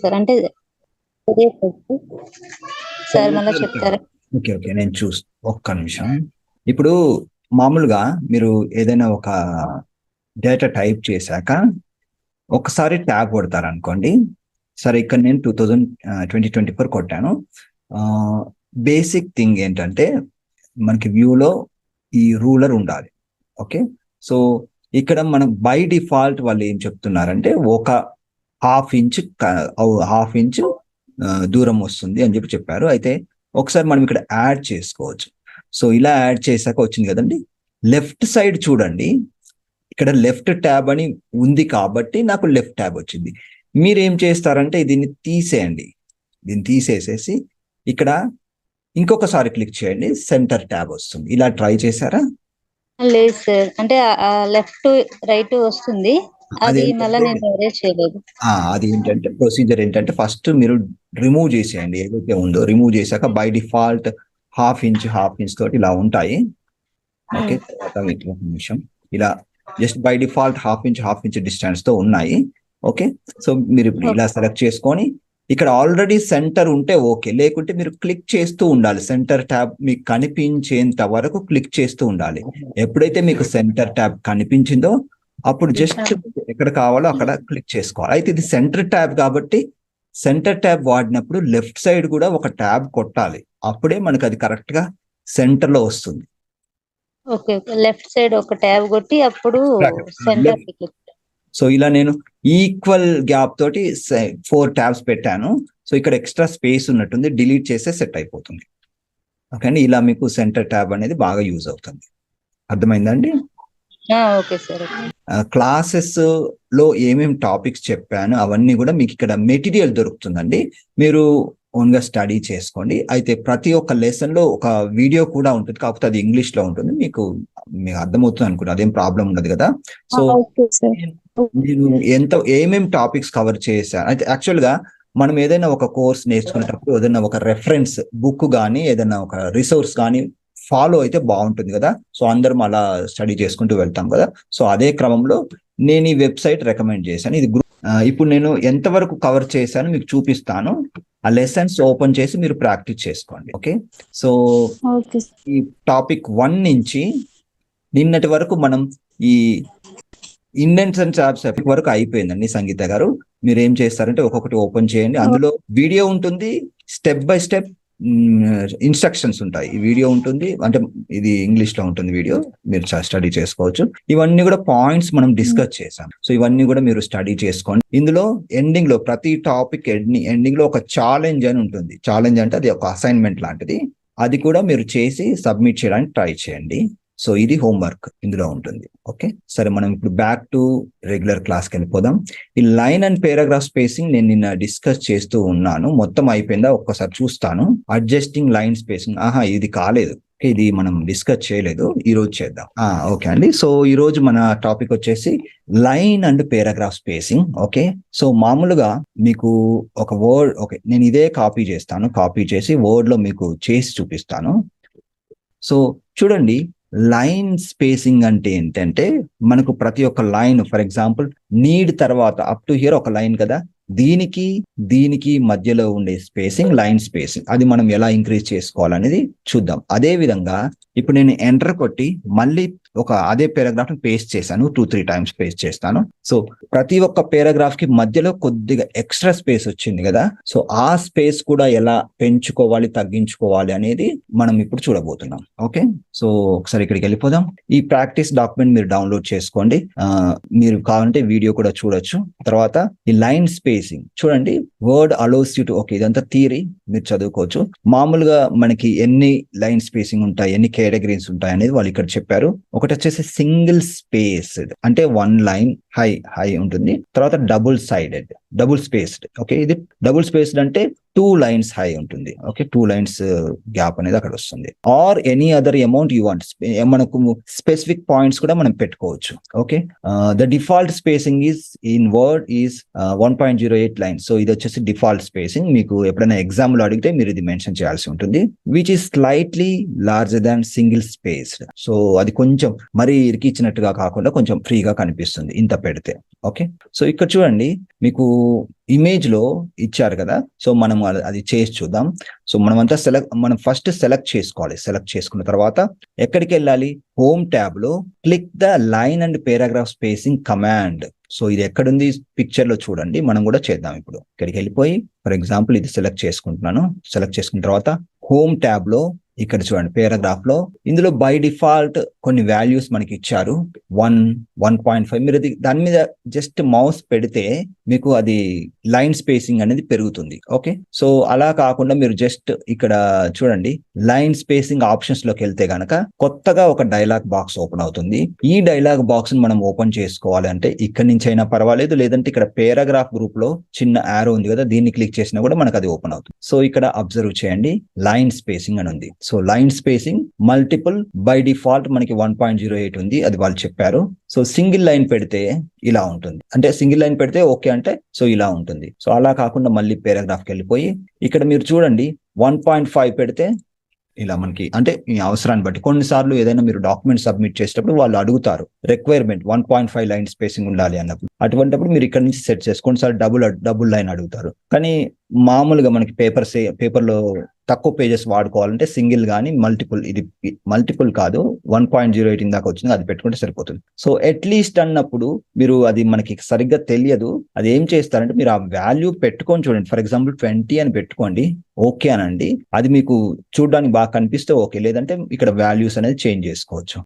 Sir. అంటే తెలియట్లేదు. Sir మళ్ళా చెప్తారా? ఓకే ఓకే నేను ఒక్క నిమిషం. ఇప్పుడు మామూలుగా మీరు ఏదైనా ఒక డేటా టైప్ చేశాక ఒకసారి ట్యాబ్ కొడతారు అనుకోండి. సరే ఇక్కడ నేను 2024 కొట్టాను. బేసిక్ థింగ్ ఏంటంటే మనకి వ్యూలో ఈ రూలర్ ఉండాలి. ఓకే, సో ఇక్కడ మనం బై డిఫాల్ట్ వాళ్ళు ఏం చెప్తున్నారంటే ఒక హాఫ్ ఇంచ్ దూరం వస్తుంది అని చెప్పారు. అయితే ఒకసారి మనం ఇక్కడ యాడ్ చేసుకోవచ్చు. సో ఇలా యాడ్ చేశాక వచ్చింది కదండి, లెఫ్ట్ సైడ్ చూడండి, ఇక్కడ లెఫ్ట్ ట్యాబ్ అని ఉంది కాబట్టి నాకు లెఫ్ట్ ట్యాబ్ వచ్చింది. మీరు ఏం చేస్తారంటే దీన్ని తీసేయండి. దీన్ని తీసేసేసి ఇక్కడ ఇంకొకసారి క్లిక్ చేయండి, సెంటర్ ట్యాబ్ వస్తుంది. ఇలా ట్రై చేశారా? లేదు సార్, అంటే లెఫ్ట్ రైట్ వస్తుంది. అది మళ్ళీ నేను అరేంజ్ చేయలేదు. అది ఏంటంటే ప్రొసీజర్ ఏంటంటే ఫస్ట్ మీరు రిమూవ్ చేసేయండి ఏదైతే ఉందో. రిమూవ్ చేశాక బై డిఫాల్ట్ హాఫ్ ఇంచ్ తోటి ఇలా ఉంటాయి. ఓకే, తర్వాత నిమిషం ఇలా just by default half inch distance తో ఉన్నాయి. ఓకే, సో మీరు ఇప్పుడు ఇలా సెలెక్ట్ చేసుకొని ఇక్కడ ఆల్రెడీ సెంటర్ ఉంటే ఓకే, లేకుంటే మీరు క్లిక్ చేస్తూ ఉండాలి. సెంటర్ ట్యాబ్ మీకు కనిపించేంత వరకు క్లిక్ చేస్తూ ఉండాలి. ఎప్పుడైతే మీకు సెంటర్ ట్యాబ్ కనిపించిందో అప్పుడు జస్ట్ ఎక్కడ కావాలో అక్కడ క్లిక్ చేసుకోవాలి. అయితే ఇది సెంటర్ ట్యాబ్ కాబట్టి సెంటర్ ట్యాబ్ వాడినప్పుడు లెఫ్ట్ సైడ్ కూడా ఒక ట్యాబ్ కొట్టాలి. అప్పుడే మనకు అది కరెక్ట్ గా సెంటర్ లో వస్తుంది. ఓకే, లెఫ్ట్ సైడ్ ఒక ట్యాబ్ కొట్టి అప్పుడు సెంటర్. సో ఇలా నేను ఈక్వల్ గ్యాప్ తోటి 4 ట్యాబ్స్ పెట్టాను. సో ఇక్కడ ఎక్స్ట్రా స్పేస్ ఉన్నట్టుంది, డిలీట్ చేస్తే సెట్ అయిపోతుంది. ఓకే అండి, ఇలా మీకు సెంటర్ ట్యాబ్ అనేది బాగా యూజ్ అవుతుంది. అర్థమైందండి? Okay sir. క్లాసెస్ లో ఏమేమి టాపిక్స్ చెప్పాను అవన్నీ కూడా మీకు ఇక్కడ మెటీరియల్ దొరుకుతుందండి. మీరు ఓన్ గా స్టడీ చేసుకోండి. అయితే ప్రతి ఒక్క లెసన్ లో ఒక వీడియో కూడా ఉంటుంది, కాకపోతే అది ఇంగ్లీష్ లో ఉంటుంది. మీకు అర్థమవుతుంది అనుకుంటా, అదేం ప్రాబ్లం ఉండదు కదా. సో నేను ఏమేమి టాపిక్స్ కవర్ చేశాను అయితే యాక్చువల్ గా మనం ఏదైనా ఒక కోర్స్ నేర్చుకునేటప్పుడు ఏదైనా ఒక రెఫరెన్స్ బుక్ కానీ ఏదైనా ఒక రిసోర్స్ కానీ ఫాలో అయితే బాగుంటుంది కదా. సో అందరం అలా స్టడీ చేసుకుంటూ వెళ్తాం కదా. సో అదే క్రమంలో నేను ఈ వెబ్సైట్ రికమెండ్ చేశాను. ఇది ఇప్పుడు నేను ఎంతవరకు కవర్ చేశాను మీకు చూపిస్తాను. ఆ లెసన్స్ ఓపెన్ చేసి మీరు ప్రాక్టీస్ చేసుకోండి. ఓకే, సో ఈ టాపిక్ 1 నుంచి నిన్నటి వరకు మనం ఈ ఇండెంట్స్ అండ్ చాప్స్ వరకు అయిపోయిందండి. సంగీత గారు మీరు ఏం చేస్తారంటే ఒక్కొక్కటి ఓపెన్ చేయండి. అందులో వీడియో ఉంటుంది, స్టెప్ బై స్టెప్ ఇన్స్ట్రక్షన్స్ ఉంటాయి. ఈ వీడియో ఉంటుంది, అంటే ఇది ఇంగ్లీష్ లో ఉంటుంది వీడియో, మీరు స్టడీ చేసుకోవచ్చు. ఇవన్నీ కూడా పాయింట్స్ మనం డిస్కస్ చేసాం. సో ఇవన్నీ కూడా మీరు స్టడీ చేసుకోండి. ఇందులో ఎండింగ్ లో ప్రతి టాపిక్ ఎండింగ్ లో ఒక ఛాలెంజ్ అని ఉంటుంది. ఛాలెంజ్ అంటే అది ఒక అసైన్మెంట్ లాంటిది. అది కూడా మీరు చేసి సబ్మిట్ చేయడానికి ట్రై చేయండి. సో ఇది హోంవర్క్ ఇందులో ఉంటుంది. ఓకే, సరే మనం ఇప్పుడు బ్యాక్ టు రెగ్యులర్ క్లాస్కి వెళ్ళిపోదాం. ఈ లైన్ అండ్ పారాగ్రాఫ్ స్పేసింగ్ నేను నిన్న డిస్కస్ చేస్తూ ఉన్నాను. మొత్తం అయిపోయిందా ఒక్కసారి చూస్తాను. అడ్జస్టింగ్ లైన్ స్పేసింగ్ ఇది కాలేదు, ఇది మనం డిస్కస్ చేయలేదు, ఈ రోజు చేద్దాం. ఓకే అండి, సో ఈ రోజు మన టాపిక్ వచ్చేసి line and paragraph spacing. Okay, so మామూలుగా మీకు ఒక వర్డ్, ఓకే నేను ఇదే కాపీ చేస్తాను, కాపీ చేసి వర్డ్ లో మీకు చేసి చూపిస్తాను. సో చూడండి, లైన్ స్పేసింగ్ అంటే ఏంటంటే మనకు ప్రతి ఒక్క లైన్, ఫర్ ఎగ్జాంపుల్ నీడ్ తర్వాత అప్ టు హియర్ ఒక లైన్ కదా, దీనికి మధ్యలో ఉండే స్పేసింగ్ లైన్ స్పేసింగ్. అది మనం ఎలా ఇంక్రీజ్ చేసుకోవాలనేది చూద్దాం. అదే విధంగా ఇప్పుడు నేను ఎంటర్ కొట్టి మళ్ళీ అదే పారాగ్రాఫ్ ని పేస్ట్ చేశాను, 2-3 టైమ్స్ పేస్ట్ చేస్తాను. సో ప్రతి ఒక్క పారాగ్రాఫ్ కి మధ్యలో కొద్దిగా ఎక్స్ట్రా స్పేస్ వచ్చింది కదా. సో ఆ స్పేస్ కూడా ఎలా పెంచుకోవాలి, తగ్గించుకోవాలి అనేది మనం ఇప్పుడు చూడబోతున్నాం. ఓకే, సో ఒకసారి ఇక్కడికి వెళ్ళిపోదాం. ఈ ప్రాక్టీస్ డాక్యుమెంట్ మీరు డౌన్లోడ్ చేసుకోండి. మీరు కావాలంటే వీడియో కూడా చూడొచ్చు. తర్వాత ఈ లైన్ స్పేసింగ్ చూడండి, word allows you to, okay ఇదంతా థియరీ, మీరు చదువుకోవచ్చు. మామూలుగా మనకి ఎన్ని లైన్ స్పేసింగ్ ఉంటాయి, ఎన్ని కేటగిరీస్ ఉంటాయి అనేది వాళ్ళు ఇక్కడ చెప్పారు. ఒకటి వచ్చేసి సింగిల్ స్పేస్డ్, అంటే 1 లైన్ హై ఉంటుంది. తర్వాత డబుల్ స్పేస్డ్. ఓకే, ఇది డబుల్ స్పేస్డ్ అంటే 2 లైన్స్ హై ఉంటుంది. ఓకే, 2 లైన్స్ గ్యాప్ అనేది అక్కడ వస్తుంది. Or any other amount you want, మనకు స్పెసిఫిక్ పాయింట్స్ కూడా మనం పెట్టుకోవచ్చు. Okay, the default spacing is in word is 1.08 lines. So ఇది వచ్చేసి డిఫాల్ట్ స్పేసింగ్. మీకు ఎప్పుడైనా ఎగ్జామ్ లో అడిగితే మీరు ఇది మెన్షన్ చేయాల్సి ఉంటుంది. Which is slightly larger than single spaced. So అది కొంచెం మరీ ఇరికిచ్చినట్టుగా కాకుండా కొంచెం ఫ్రీగా కనిపిస్తుంది ఇంత పెడితే. ఓకే, సో ఇక్కడ చూడండి, మీకు ఇమేజ్ లో ఇచ్చారు కదా, సో మనం అది చేసి చూద్దాం. సో మనం ఫస్ట్ సెలెక్ట్ చేసుకోవాలి. సెలెక్ట్ చేసుకున్న తర్వాత ఎక్కడికి వెళ్ళాలి? హోమ్ ట్యాబ్ లో click the line and paragraph spacing command. So ఇది ఎక్కడుంది? పిక్చర్ లో చూడండి. మనం కూడా చేద్దాం. ఇప్పుడు ఇక్కడికి వెళ్ళిపోయి ఫర్ ఎగ్జాంపుల్ ఇది సెలెక్ట్ చేసుకుంటున్నాను. సెలెక్ట్ చేసుకున్న తర్వాత హోమ్ ట్యాబ్ లో ఇక్కడ చూడండి, పారాగ్రాఫ్ లో ఇందులో బై డిఫాల్ట్ కొన్ని వాల్యూస్ మనకి ఇచ్చారు. 1.5. మీరు దాని మీద జస్ట్ మౌస్ పెడితే మీకు అది లైన్ స్పేసింగ్ అనేది పెరుగుతుంది. ఓకే, సో అలా కాకుండా మీరు జస్ట్ ఇక్కడ చూడండి, లైన్ స్పేసింగ్ ఆప్షన్స్ లోకి వెళ్తే గనక కొత్తగా ఒక డైలాగ్ బాక్స్ ఓపెన్ అవుతుంది. ఈ డైలాగ్ బాక్స్ మనం ఓపెన్ చేసుకోవాలి అంటే ఇక్కడి నుంచి అయినా పర్వాలేదు, లేదంటే ఇక్కడ పారాగ్రాఫ్ గ్రూప్ లో చిన్న యారో ఉంది కదా, దీన్ని క్లిక్ చేసినా కూడా మనకు అది ఓపెన్ అవుతుంది. సో ఇక్కడ అబ్జర్వ్ చేయండి, లైన్ స్పేసింగ్ అని ఉంది. So line spacing multiple by default మనకి 1.08 ఉంది, అది వాళ్ళు చెప్పారు. సో సింగిల్ లైన్ పెడితే ఇలా ఉంటుంది. అంటే సింగిల్ లైన్ పెడితే ఓకే అంటే సో ఇలా ఉంటుంది. సో అలా కాకుండా మళ్ళీ పారాగ్రాఫ్కి వెళ్ళిపోయి ఇక్కడ మీరు చూడండి 1.5 పెడితే ఇలా మనకి, అంటే మీ అవసరాన్ని బట్టి కొన్నిసార్లు ఏదైనా మీరు డాక్యుమెంట్ సబ్మిట్ చేసేటప్పుడు వాళ్ళు అడుగుతారు రిక్వైర్మెంట్ 1.5 లైన్ స్పేసింగ్ ఉండాలి అన్నప్పుడు. అటువంటిప్పుడు మీరు ఇక్కడ నుంచి సెట్ చేసుకోండి. కొన్నిసార్లు డబుల్ లైన్ అడుగుతారు. కానీ మామూలుగా మనకి పేపర్లో తక్కువ పేజెస్ వాడుకోవాలంటే సింగిల్ గానీ మల్టిపుల్, ఇది మల్టిపుల్ కాదు 1.08 దాకా వచ్చింది, అది పెట్టుకుంటే సరిపోతుంది. సో అట్లీస్ట్ అన్నప్పుడు మీరు అది మనకి సరిగ్గా తెలియదు, అది ఏం చేస్తారంటే మీరు ఆ వాల్యూ పెట్టుకొని చూడండి. ఫర్ ఎగ్జాంపుల్ 20 అని పెట్టుకోండి, ఓకే అనండి. అది మీకు చూడడానికి బాగా కనిపిస్తే ఓకే, లేదంటే ఇక్కడ వాల్యూస్ అనేది చేంజ్ చేసుకోవచ్చు.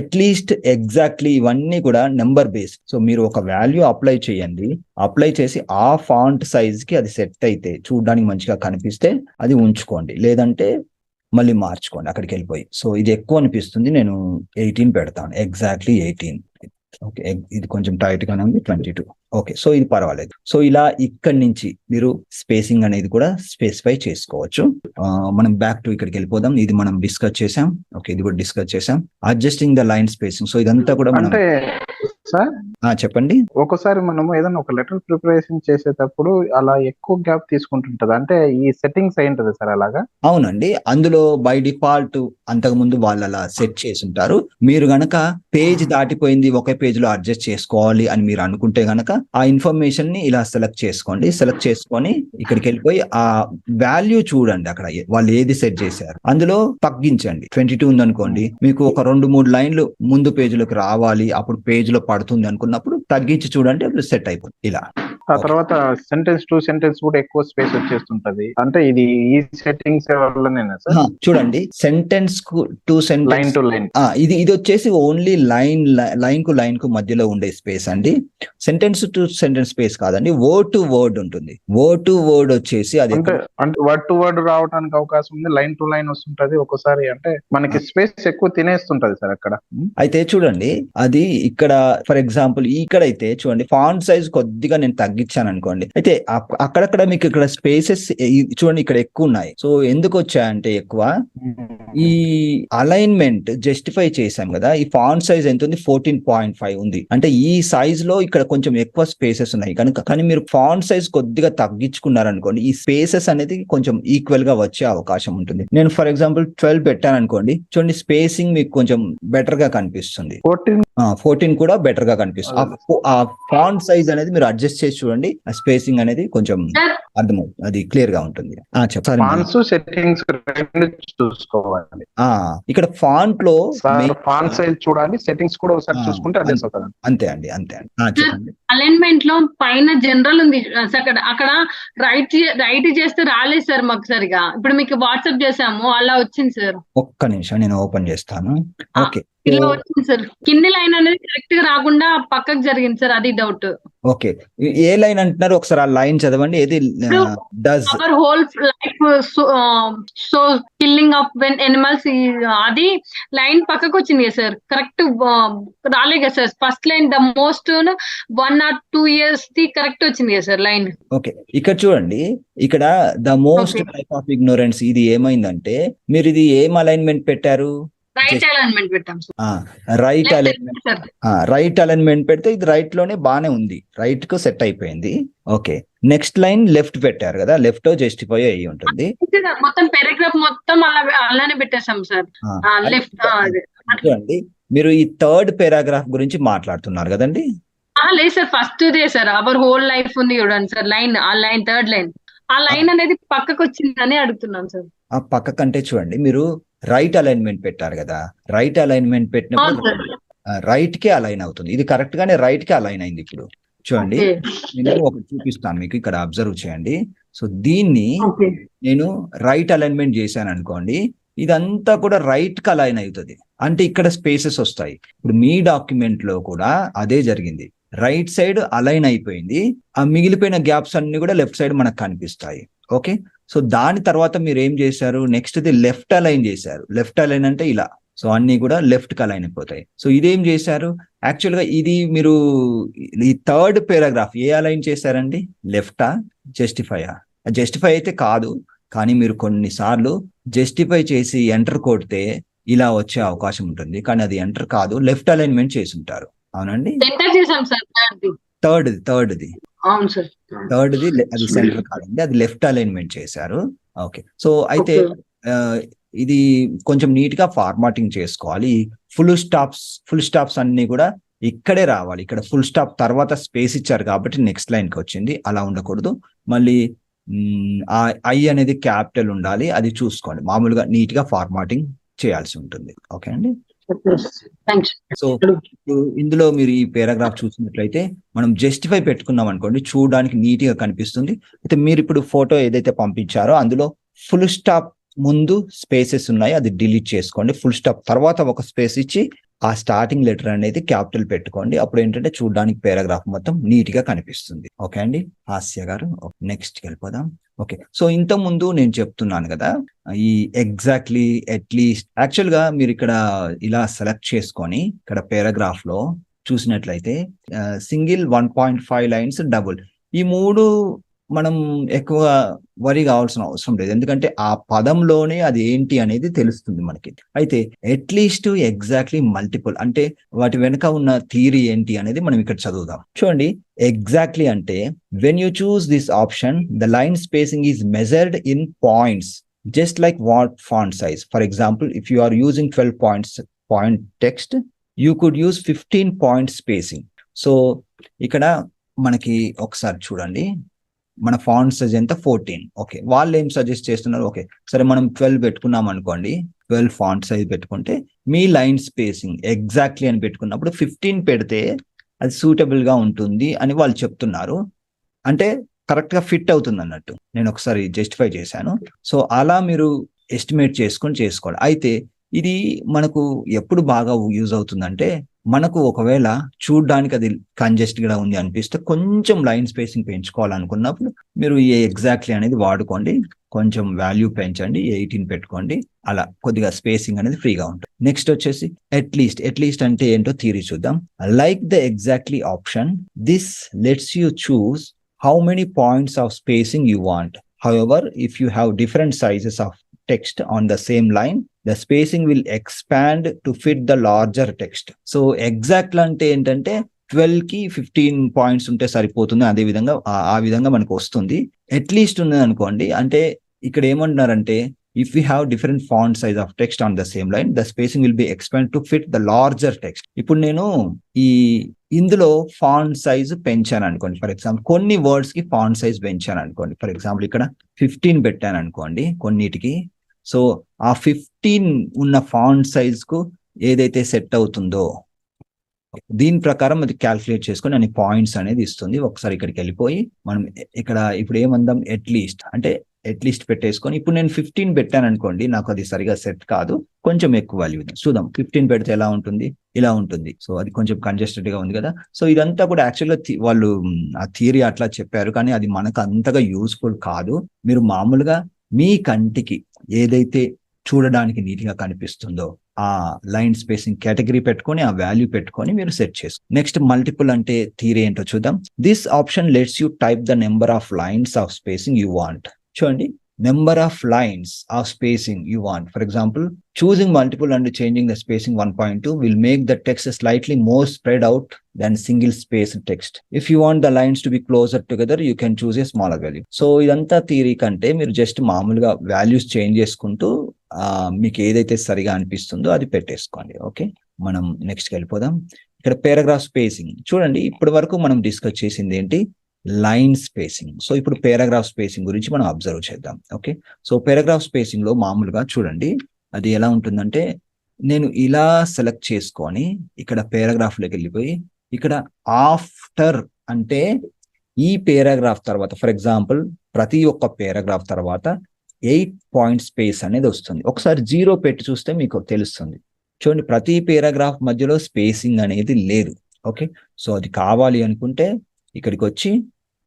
అట్లీస్ట్ ఎగ్జాక్ట్లీ ఇవన్నీ కూడా నెంబర్ బేస్డ్. సో మీరు ఒక వాల్యూ అప్లై చేయండి, అప్లై చేసి ఆ ఫాంట్ సైజ్ కి అది సెట్ అయితే చూడడానికి మంచిగా కనిపిస్తే అది ఉంచుకోండి, లేదంటే మళ్ళీ మార్చుకోండి అక్కడికి వెళ్ళిపోయి. సో ఇది ఎక్కువ అనిపిస్తుంది, నేను 18 పెడతాను, ఎగ్జాక్ట్లీ 18. ఓకే, ఇది కొంచెం టైట్ గానే ఉంది, 22. ఓకే, సో ఇది పర్వాలేదు. సో ఇలా ఇక్కడి నుంచి మీరు స్పేసింగ్ అనేది కూడా స్పెసిఫై చేసుకోవచ్చు. మనం బ్యాక్ టు ఇక్కడికి వెళ్ళిపోదాం. ఇది మనం డిస్కస్ చేసాం. ఓకే, ఇది కూడా డిస్కస్ చేసాం. Adjusting the line spacing. So ఇదంతా కూడా మనం సార్ చెప్పండి. ఒక్కోసారి మనము ఏదైనా ఒక లెటర్ ప్రిపరేషన్ చేసేటప్పుడు అలా ఎక్కువ గ్యాప్ తీసుకుంటుంటది, అంటే ఈ సెట్టింగ్స్ ఏంటది సార్ అలాగా? అవునండి, అందులో బై డిఫాల్ట్ అంతకు ముందు వాళ్ళు అలా సెట్ చేసి ఉంటారు. మీరు గనక పేజ్ దాటిపోయింది, ఒకే పేజ్ లో అడ్జస్ట్ చేసుకోవాలి అని మీరు అనుకుంటే గనక ఆ ఇన్ఫర్మేషన్ ని ఇలా సెలెక్ట్ చేసుకోండి. సెలెక్ట్ చేసుకొని ఇక్కడికి వెళ్ళిపోయి ఆ వాల్యూ చూడండి, అక్కడ వాళ్ళు ఏది సెట్ చేశారు అందులో తగ్గించండి. 22 ఉందనుకోండి, మీకు ఒక 2-3 లైన్లు ముందు పేజీలోకి రావాలి, అప్పుడు పేజ్ లో పడుతుంది అనుకున్నప్పుడు తగ్గించి చూడండి, అప్పుడు సెట్ అయిపోతుంది. ఇలా ఆ తర్వాత సెంటెన్స్ టు సెంటెన్స్ కూడా ఎక్కువ స్పేస్ వచ్చేస్తుంటది, అంటే ఇది ఈ సెట్టింగ్స్ వల్లనేనా సార్? చూడండి, sentence to sentence, line to line, ఇది వచ్చేసి ఓన్లీ లైన్ కు మధ్యలో ఉండే స్పేస్ అండి. సెంటెన్స్ టు సెంటెన్స్ స్పేస్ కాదండి, వర్డ్ టు వర్డ్ ఉంటుంది. వర్డ్ టు వర్డ్ వచ్చేసి అది అంటే వర్డ్ టు వర్డ్ రావడానికి అవకాశం ఉంది, లైన్ టు లైన్ వస్తుంటది ఒక్కోసారి, అంటే మనకి స్పేస్ ఎక్కువ తినేస్తుంటది సార్ అక్కడ. అయితే చూడండి, అది ఇక్కడ ఫర్ ఎగ్జాంపుల్ ఇక్కడైతే చూడండి, ఫాంట్ సైజ్ కొద్దిగా నేను తగ్గించాను అనుకోండి, అయితే అక్కడక్కడ మీకు ఇక్కడ స్పేసెస్ చూడండి ఇక్కడ ఎక్కువ ఉన్నాయి. సో ఎందుకు వచ్చాయంటే ఎక్కువ ఈ అలైన్మెంట్ జస్టిఫై చేశాం కదా, ఈ ఫాంట్ సైజ్ ఎంత ఉంది? 14.5 ఉంది. అంటే ఈ సైజ్ లో ఇక్కడ కొంచెం ఎక్కువ స్పేసెస్ ఉన్నాయి కనుక, కానీ మీరు ఫాంట్ సైజ్ కొద్దిగా తగ్గించుకున్నారనుకోండి, ఈ స్పేసెస్ అనేది కొంచెం ఈక్వల్ గా వచ్చే అవకాశం ఉంటుంది. నేను ఫర్ ఎగ్జాంపుల్ 12 పెట్టాను అనుకోండి, చూడండి స్పేసింగ్ మీకు కొంచెం బెటర్ గా కనిపిస్తుంది. 14 కూడా బెటర్ గా కనిపిస్తుంది. ఆ ఫాంట్ సైజ్ అనేది మీరు అడ్జస్ట్ చేసి చూడండి, ఆ స్పేసింగ్ అనేది కొంచెం అర్థమవుతుంది, అది క్లియర్ గా ఉంటుంది. ఇక్కడ ఫాంట్ లో ఫాంట్ సైజ్ చూడాలి, సెట్టింగ్స్ కూడా ఒకసారి చూసుకుంటే అడ్జస్ట్ అవుతుంది. అంతే అండి. చెప్పండి. అలైన్మెంట్ లో పైన జనరల్ ఉంది అక్కడ రైట్ చేస్తే రాలేదు సార్ మాకు సరిగా. ఇప్పుడు మీకు వాట్సాప్ చేసాము, అలా వచ్చింది సార్. ఒక్క నిమిషం నేను ఓపెన్ చేస్తాను. ఓకే, ఇలా వచ్చింది సార్. కింది లైన్ అనేది కరెక్ట్ గా రాకుండా పక్కకు జరిగింది సార్, అది డౌట్. ఓకే, ఏ లైన్ అంటున్నారు? ఒకసారి ఆ లైన్ చదవండి. ఏది? Does our whole life so killing of when animals, అది లైన్ పక్కకు వచ్చింది కదా సార్, కరెక్ట్ రాలే కదా sir. First line the most 1 or 2 years the correct వచ్చింది కదా సార్ లైన్. ఓకే, ఇక్కడ చూడండి, ఇక్కడ the most type of ignorance, ఇది ఏమైందంటే మీరు ఇది ఏం అలైన్మెంట్ పెట్టారు? రైట్ అలైన్మెంట్ పెట్టాం సార్. రైట్ అలైన్మెంట్ పెడితే ఇది రైట్ లోనే బానే ఉంది, రైట్ కు సెట్ అయిపోయింది. ఓకే, నెక్స్ట్ లైన్ లెఫ్ట్ పెట్టారు కదా, లెఫ్ట్ జస్టిఫై అయ్యి ఉంటుంది. మొత్తం పారాగ్రాఫ్ మొత్తం అలానే పెట్టేసాం సార్. లెఫ్ట్ చూడండి, మీరు ఈ థర్డ్ పారాగ్రాఫ్ గురించి మాట్లాడుతున్నారు కదండి. లేదు sir, first they sir, our whole life ఉంది చూడండి సార్, లైన్, ఆ లైన్, థర్డ్ లైన్, ఆ లైన్ అనేది పక్కకు వచ్చిందని అడుగుతున్నాను సార్. ఆ పక్క కంటే చూడండి, మీరు రైట్ అలైన్మెంట్ పెట్టారు కదా, రైట్ అలైన్మెంట్ పెట్టినప్పుడు రైట్ కి అలైన్ అవుతుంది. ఇది కరెక్ట్ గానే రైట్ కి అలైన్ అయింది. ఇప్పుడు చూడండి, నేను ఒకటి చూపిస్తాను మీకు, ఇక్కడ అబ్జర్వ్ చేయండి. సో దీన్ని నేను రైట్ అలైన్మెంట్ చేశాను అనుకోండి, ఇదంతా కూడా రైట్ కి అలైన్ అవుతుంది. అంటే ఇక్కడ స్పేసెస్ వస్తాయి. ఇప్పుడు మీ డాక్యుమెంట్ లో కూడా అదే జరిగింది, రైట్ సైడ్ అలైన్ అయిపోయింది, ఆ మిగిలిపోయిన గ్యాప్స్ అన్ని కూడా లెఫ్ట్ సైడ్ మనకు కనిపిస్తాయి. ఓకే, సో దాని తర్వాత మీరు ఏం చేశారు, నెక్స్ట్ ది లెఫ్ట్ అలైన్ చేశారు. లెఫ్ట్ అలైన్ అంటే ఇలా, సో అన్ని కూడా లెఫ్ట్ కి అలైన్ అయిపోతాయి. సో ఇదేం చేశారు, యాక్చువల్ గా ఇది మీరు ఈ థర్డ్ పారాగ్రాఫ్ ఏ అలైన్ చేశారండి, లెఫ్టా జస్టిఫైయా? జస్టిఫై అయితే కాదు, కానీ మీరు కొన్నిసార్లు జస్టిఫై చేసి ఎంటర్ కొడితే ఇలా వచ్చే అవకాశం ఉంటుంది, కానీ అది ఎంటర్ కాదు, లెఫ్ట్ అలైన్మెంట్ చేసి ఉంటారు. అవునండి, థర్డ్ది అవును సార్, థర్డ్ది అది సెంటర్ కాదండి, అది లెఫ్ట్ అలైన్మెంట్ చేశారు. ఓకే, సో అయితే ఇది కొంచెం నీట్ గా ఫార్మాటింగ్ చేసుకోవాలి. ఫుల్ స్టాప్స్ అన్ని కూడా ఇక్కడే రావాలి. ఇక్కడ ఫుల్ స్టాప్ తర్వాత స్పేస్ ఇచ్చారు కాబట్టి నెక్స్ట్ లైన్ కి వచ్చింది, అలా ఉండకూడదు. మళ్ళీ ఆ ఐ అనేది క్యాపిటల్ ఉండాలి, అది చూసుకోండి. మామూలుగా నీట్ గా ఫార్మాటింగ్ చేయాల్సి ఉంటుంది. ఓకే అండి, సో ఇందులో మీరు ఈ పారాగ్రాఫ్ చూసినట్లయితే మనం జస్టిఫై పెట్టుకున్నాం అనుకోండి, చూడడానికి నీట్ గా కనిపిస్తుంది. అయితే మీరు ఇప్పుడు ఫోటో ఏదైతే పంపించారో అందులో ఫుల్ స్టాప్ ముందు స్పేసెస్ ఉన్నాయి, అది డిలీట్ చేసుకోండి. ఫుల్ స్టాప్ తర్వాత ఒక స్పేస్ ఇచ్చి ఆ స్టార్టింగ్ లెటర్ అనేది క్యాపిటల్ పెట్టుకోండి. అప్పుడు ఏంటంటే చూడడానికి పారాగ్రాఫ్ మొత్తం నీట్ గా కనిపిస్తుంది. ఓకే అండి, హాస్య గారు నెక్స్ట్ వెళ్ళిపోదాం. ఓకే, సో ఇంత ముందు నేను చెప్తున్నాను కదా, ఈ ఎగ్జాక్ట్లీ, అట్లీస్ట్, యాక్చువల్ గా మీరు ఇక్కడ ఇలా సెలెక్ట్ చేసుకొని ఇక్కడ పారాగ్రాఫ్ లో చూసినట్లయితే సింగిల్ 1.5 లైన్స్, డబుల్, ఈ మూడు మనం ఎక్కువ వరి కావాల్సిన అవసరం లేదు, ఎందుకంటే ఆ పదంలోనే అది ఏంటి అనేది తెలుస్తుంది మనకి. అయితే అట్లీస్ట్, ఎగ్జాక్ట్లీ, మల్టిపుల్ అంటే వాటి వెనుక ఉన్న థియరీ ఏంటి అనేది మనం ఇక్కడ చదువుదాం. చూడండి, ఎగ్జాక్ట్లీ అంటే when you choose this option the line spacing is measured in points just like what font size. For example, if you are using 12 point text, you could use 15 point spacing. So ఇక్కడ మనకి ఒకసారి చూడండి, మన font size ఎంత 14. Okay, వాళ్ళు ఏం suggest చేస్తున్నారు, okay సరే మనం 12 పెట్టుకున్నాం అనుకోండి, 12 ఫాంట్ సైజ్ పెట్టుకుంటే మీ లైన్ స్పేసింగ్ ఎగ్జాక్ట్లీ అని పెట్టుకున్నప్పుడు 15 పెడితే అది సూటబుల్ గా ఉంటుంది అని వాళ్ళు చెప్తున్నారు. అంటే కరెక్ట్ గా ఫిట్ అవుతుంది అన్నట్టు. నేను ఒకసారి జస్టిఫై చేశాను. సో అలా మీరు ఎస్టిమేట్ చేసుకొని చేసుకోవాలి. అయితే ఇది మనకు ఎప్పుడు బాగా యూజ్ అవుతుందంటే, మనకు ఒకవేళ చూడడానికి అది కంజెస్ట్ గా ఉంది అనిపిస్తే కొంచెం లైన్ స్పేసింగ్ పెంచుకోవాలనుకున్నప్పుడు మీరు ఈ ఎగ్జాక్ట్లీ అనేది వాడుకోండి. కొంచెం వాల్యూ పెంచండి, 18 పెట్టుకోండి, అలా కొద్దిగా స్పేసింగ్ అనేది ఫ్రీగా ఉంటుంది. నెక్స్ట్ వచ్చేసి అట్లీస్ట్ అంటే ఏంటో థియరీ చూద్దాం. Like the exactly option, this let's you choose how many points of spacing you want. However, if you have different sizes of text on the same line, the spacing will expand to fit the larger text. So exact అంటే ఏంటంటే 12 కి 15 points ఉంటే సరిపోతుంది. అదే విధంగా ఆ విధంగా మనకు వస్తుంది. అట్లీస్ట్ ఉన్నది అనుకోండి, అంటే ఇక్కడ ఏమంటున్నారంటే if we have different font size of text on the same line, the spacing will be expanded to fit the larger text. ఇప్పుడు నేను ఇందులో ఫాంట్ సైజ్ పెంచాను అనుకోండి, ఫర్ ఎగ్జాంపుల్ కొన్ని వర్డ్స్ కి ఫాంట్ సైజ్ పెంచాను అనుకోండి, ఫర్ ఎగ్జాంపుల్ ఇక్కడ 15 పెట్టాను అనుకోండి కొన్నిటికి. సో ఆ 15 ఉన్న ఫాంట్ సైజ్ కు ఏదైతే సెట్ అవుతుందో దీని ప్రకారం అది క్యాల్కులేట్ చేసుకొని అన్ని పాయింట్స్ అనేది ఇస్తుంది. ఒకసారి ఇక్కడికి వెళ్ళిపోయి మనం ఇక్కడ ఇప్పుడు ఏమందాం, అట్లీస్ట్ పెట్టేసుకొని, ఇప్పుడు నేను 15 పెట్టాను అనుకోండి, నాకు అది సరిగా సెట్ కాదు, కొంచెం ఎక్కువ వాల్యూ చూద్దాం. 15 పెడితే ఎలా ఉంటుంది, ఇలా ఉంటుంది. సో అది కొంచెం కంజెస్టెడ్ గా ఉంది కదా. సో ఇదంతా కూడా యాక్చువల్గా వాళ్ళు ఆ థియరీ అట్లా చెప్పారు, కానీ అది మనకు అంతగా యూస్ఫుల్ కాదు. మీరు మామూలుగా మీ కంటికి ఏదైతే చూడడానికి నీట్ గా కనిపిస్తుందో ఆ లైన్ స్పేసింగ్ కేటగిరీ పెట్టుకొని ఆ వాల్యూ పెట్టుకొని మీరు సెట్ చేసుకో. నెక్స్ట్ మల్టిపుల్ అంటే థియరీ ఏంటో చూద్దాం. This option lets you type the number of lines of spacing you want. చూడండి, number of lines of spacing you want. For example, choosing multiple and changing the spacing 1.2 will make the text slightly more spread out than single space text. If you want the lines to be closer together, you can choose a smaller value. So ఇదంతా theory కంటే మీరు just మామూలుగా values change చేసుకుంటూ మీకు ఏదైతే సరిగా అనిపిస్తుందో అది పెట్టేసుకోండి. ఓకే, మనం నెక్స్ట్కి వెళ్ళిపోదాం. ఇక్కడ పారాగ్రాఫ్ స్పేసింగ్ చూడండి. ఇప్పటి వరకు మనం డిస్కస్ చేసింది ఏంటి? Line spacing. సో ఇప్పుడు పారాగ్రాఫ్ స్పేసింగ్ గురించి మనం అబ్జర్వ్ చేద్దాం. ఓకే, సో పారాగ్రాఫ్ స్పేసింగ్ లో మామూలుగా చూడండి అది ఎలా ఉంటుందంటే, నేను ఇలా సెలెక్ట్ చేసుకొని ఇక్కడ పారాగ్రాఫ్ లోకి వెళ్ళిపోయి ఇక్కడ ఆఫ్టర్ అంటే ఈ పారాగ్రాఫ్ తర్వాత, ఫర్ ఎగ్జాంపుల్ ప్రతి ఒక్క పారాగ్రాఫ్ తర్వాత 8 పాయింట్ స్పేస్ అనేది వస్తుంది. ఒకసారి 0 పెట్టి చూస్తే మీకు తెలుస్తుంది. చూడండి, ప్రతి పారాగ్రాఫ్ మధ్యలో స్పేసింగ్ అనేది లేదు. ఓకే, సో అది కావాలి అనుకుంటే ఇక్కడికి వచ్చి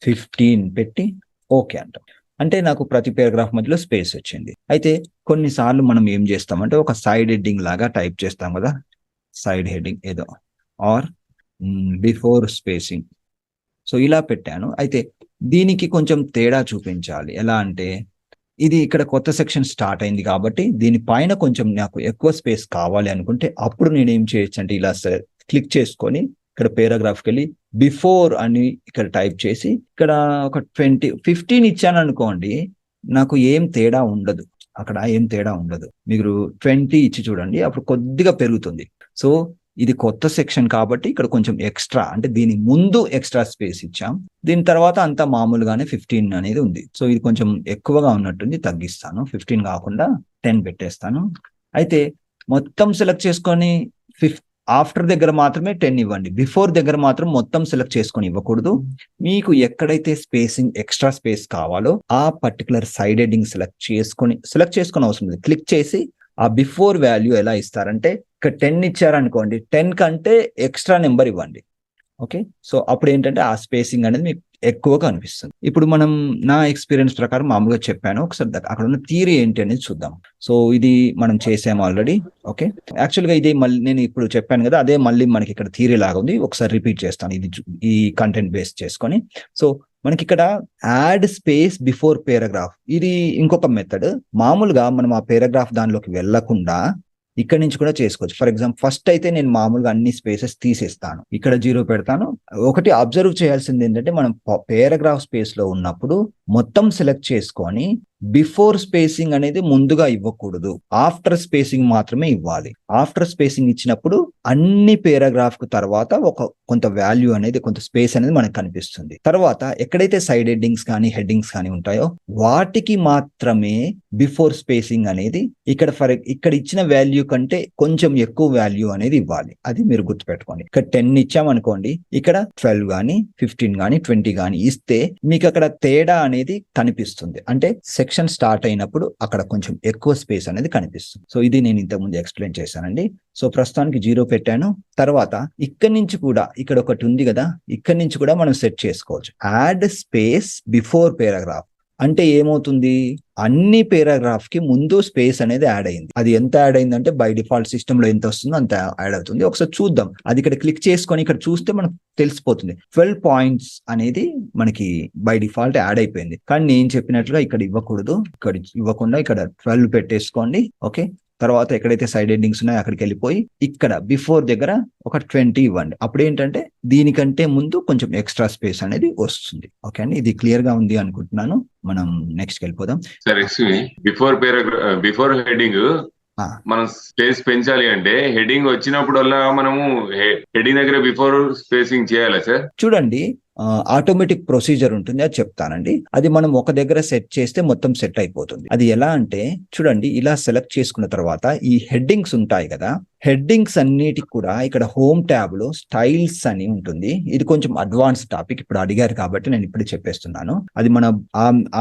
15 పెట్టి ఓకే అంటాం. అంటే నాకు ప్రతి పారాగ్రాఫ్ మధ్యలో స్పేస్ వచ్చింది. అయితే కొన్నిసార్లు మనం ఏం చేస్తామంటే ఒక సైడ్ హెడ్డింగ్ లాగా టైప్ చేస్తాం కదా, సైడ్ హెడ్డింగ్ ఏదో, ఆర్ బిఫోర్ స్పేసింగ్. సో ఇలా పెట్టాను. అయితే దీనికి కొంచెం తేడా చూపించాలి. ఎలా అంటే, ఇది ఇక్కడ కొత్త సెక్షన్ స్టార్ట్ అయింది కాబట్టి దీనిపైన కొంచెం నాకు ఎక్కువ స్పేస్ కావాలి అనుకుంటే అప్పుడు నేను ఏం చేయొచ్చు అంటే, ఇలా క్లిక్ చేసుకొని ఇక్కడ పారాగ్రాఫ్కి వెళ్ళి బిఫోర్ అని ఇక్కడ టైప్ చేసి ఇక్కడ ఒక 15 ఇచ్చాను అనుకోండి, నాకు ఏం తేడా ఉండదు. అక్కడ ఏం తేడా ఉండదు. మీరు 20 ఇచ్చి చూడండి, అప్పుడు కొద్దిగా పెరుగుతుంది. సో ఇది కొత్త సెక్షన్ కాబట్టి ఇక్కడ కొంచెం ఎక్స్ట్రా, అంటే దీని ముందు ఎక్స్ట్రా స్పేస్ ఇచ్చాం, దీని తర్వాత అంతా మామూలుగానే 15 అనేది ఉంది. సో ఇది కొంచెం ఎక్కువగా ఉన్నట్టుంది, తగ్గిస్తాను. 15 కాకుండా 10 పెట్టేస్తాను. అయితే మొత్తం సెలెక్ట్ చేసుకొని ఆఫ్టర్ దగ్గర మాత్రమే 10 ఇవ్వండి, బిఫోర్ దగ్గర మాత్రం మొత్తం సెలెక్ట్ చేసుకొని ఇవ్వకూడదు. మీకు ఎక్కడైతే స్పేసింగ్ ఎక్స్ట్రా స్పేస్ కావాలో ఆ పర్టికులర్ సైడ్ హెడ్డింగ్ సెలెక్ట్ చేసుకొని అవసరం లేదు. క్లిక్ చేసి ఆ బిఫోర్ వాల్యూ ఎలా ఇస్తారంటే, ఇక్కడ 10 ఇచ్చారనుకోండి, 10 కంటే ఎక్స్ట్రా నెంబర్ ఇవ్వండి. ఓకే, సో అప్పుడు ఏంటంటే ఆ స్పేసింగ్ అనేది మీకు ఎక్కువగా అనిపిస్తుంది. ఇప్పుడు మనం నా ఎక్స్పీరియన్స్ ప్రకారం మామూలుగా చెప్పాను, ఒకసారి అక్కడ ఉన్న థియరీ ఏంటి అనేది చూద్దాం. సో ఇది మనం చేసాము ఆల్రెడీ. ఓకే, యాక్చువల్గా ఇది మళ్ళీ నేను ఇప్పుడు చెప్పాను కదా, అదే మళ్ళీ మనకి ఇక్కడ థియరీ లాగా ఉంది. ఒకసారి రిపీట్ చేస్తాను ఇది ఈ కంటెంట్ బేస్ చేసుకొని. సో మనకి ఇక్కడ యాడ్ స్పేస్ బిఫోర్ పారాగ్రాఫ్, ఇది ఇంకొక మెథడ్. మామూలుగా మనం ఆ పారాగ్రాఫ్ దానిలోకి వెళ్లకుండా ఇక్కడ నుంచి కూడా చేసుకోవచ్చు. ఫర్ ఎగ్జాంపుల్ ఫస్ట్ అయితే నేను మామూలుగా అన్ని స్పేసెస్ తీసేస్తాను, ఇక్కడ 0 పెడతాను. ఒకటి అబ్జర్వ్ చేయాల్సింది ఏంటంటే, మనం పారాగ్రాఫ్ స్పేస్ లో ఉన్నప్పుడు మొత్తం సెలెక్ట్ చేసుకొని బిఫోర్ స్పేసింగ్ అనేది ముందుగా ఇవ్వకూడదు, ఆఫ్టర్ స్పేసింగ్ మాత్రమే ఇవ్వాలి. ఆఫ్టర్ స్పేసింగ్ ఇచ్చినప్పుడు అన్ని పారాగ్రాఫ్ కు తర్వాత కొంత వాల్యూ అనేది, కొంత స్పేస్ అనేది మనకు కనిపిస్తుంది. తర్వాత ఎక్కడైతే సైడ్ హెడ్డింగ్స్ కానీ హెడ్డింగ్స్ కానీ ఉంటాయో వాటికి మాత్రమే బిఫోర్ స్పేసింగ్ అనేది ఇక్కడ ఇచ్చిన వాల్యూ కంటే కొంచెం ఎక్కువ వాల్యూ అనేది ఇవ్వాలి. అది మీరు గుర్తుపెట్టుకోండి. ఇక్కడ 10 ఇచ్చామనుకోండి, ఇక్కడ 12 కానీ 15 కానీ 20 కానీ ఇస్తే మీకు అక్కడ తేడా అనేది కనిపిస్తుంది. అంటే సెక్షన్ స్టార్ట్ అయినప్పుడు అక్కడ కొంచెం ఎక్కువ స్పేస్ అనేది కనిపిస్తుంది. సో ఇది నేను ఇంతకుముందు ఎక్స్ప్లెయిన్ చేశానండి. సో ప్రస్తుతానికి 0 పెట్టాను. తర్వాత ఇక్కడి నుంచి కూడా ఇక్కడ ఒకటి ఉంది కదా, ఇక్కడి నుంచి కూడా మనం సెట్ చేసుకోవచ్చు. యాడ్ స్పేస్ బిఫోర్ పారాగ్రాఫ్ అంటే ఏమవుతుంది, అన్ని పారాగ్రాఫ్ కి ముందు స్పేస్ అనేది యాడ్ అయింది. అది ఎంత యాడ్ అయిందంటే బై డిఫాల్ట్ సిస్టమ్ లో ఎంత వస్తుందో అంత యాడ్ అవుతుంది. ఒకసారి చూద్దాం. అది ఇక్కడ క్లిక్ చేసుకొని ఇక్కడ చూస్తే మనకు తెలిసిపోతుంది. 12 పాయింట్స్ అనేది మనకి బై డిఫాల్ట్ యాడ్ అయిపోయింది. కానీ నేను చెప్పినట్లుగా ఇక్కడ ఇవ్వకూడదు, ఇక్కడ ఇవ్వకుండా ఇక్కడ 12 పెట్టేసుకోండి. ఓకే, తర్వాత ఎక్కడైతే సైడ్ హెడ్డింగ్స్ ఉన్నాయో అక్కడికి వెళ్ళిపోయి ఇక్కడ బిఫోర్ దగ్గర ఒక 20 ఇవ్వండి. అప్పుడు ఏంటంటే దీనికంటే ముందు కొంచెం ఎక్స్ట్రా స్పేస్ అనేది వస్తుంది. ఓకే అండి, ఇది క్లియర్ గా ఉంది అనుకుంటున్నాను. మనం నెక్స్ట్ వెళ్ళిపోదాం. బిఫోర్ హెడ్డింగ్ మనం స్పేస్ పెంచాలి అంటే హెడ్డింగ్ వచ్చినప్పుడల్లా మనము హెడ్డింగ్ దగ్గర బిఫోర్ స్పేసింగ్ చేయాలా సార్? చూడండి, ఆటోమేటిక్ ప్రొసీజర్ ఉంటుంది, అది చెప్తానండి. అది మనం ఒక దగ్గర సెట్ చేస్తే మొత్తం సెట్ అయిపోతుంది. అది ఎలా అంటే చూడండి, ఇలా సెలెక్ట్ చేసుకున్న తర్వాత ఈ హెడ్డింగ్స్ ఉంటాయి కదా, హెడ్డింగ్స్ అన్నిటికి కూడా ఇక్కడ హోమ్ ట్యాబ్ లో స్టైల్స్ అని ఉంటుంది. ఇది కొంచెం అడ్వాన్స్ టాపిక్, ఇప్పుడు అడిగారు కాబట్టి నేను ఇప్పుడు చెప్పేస్తున్నాను. అది మన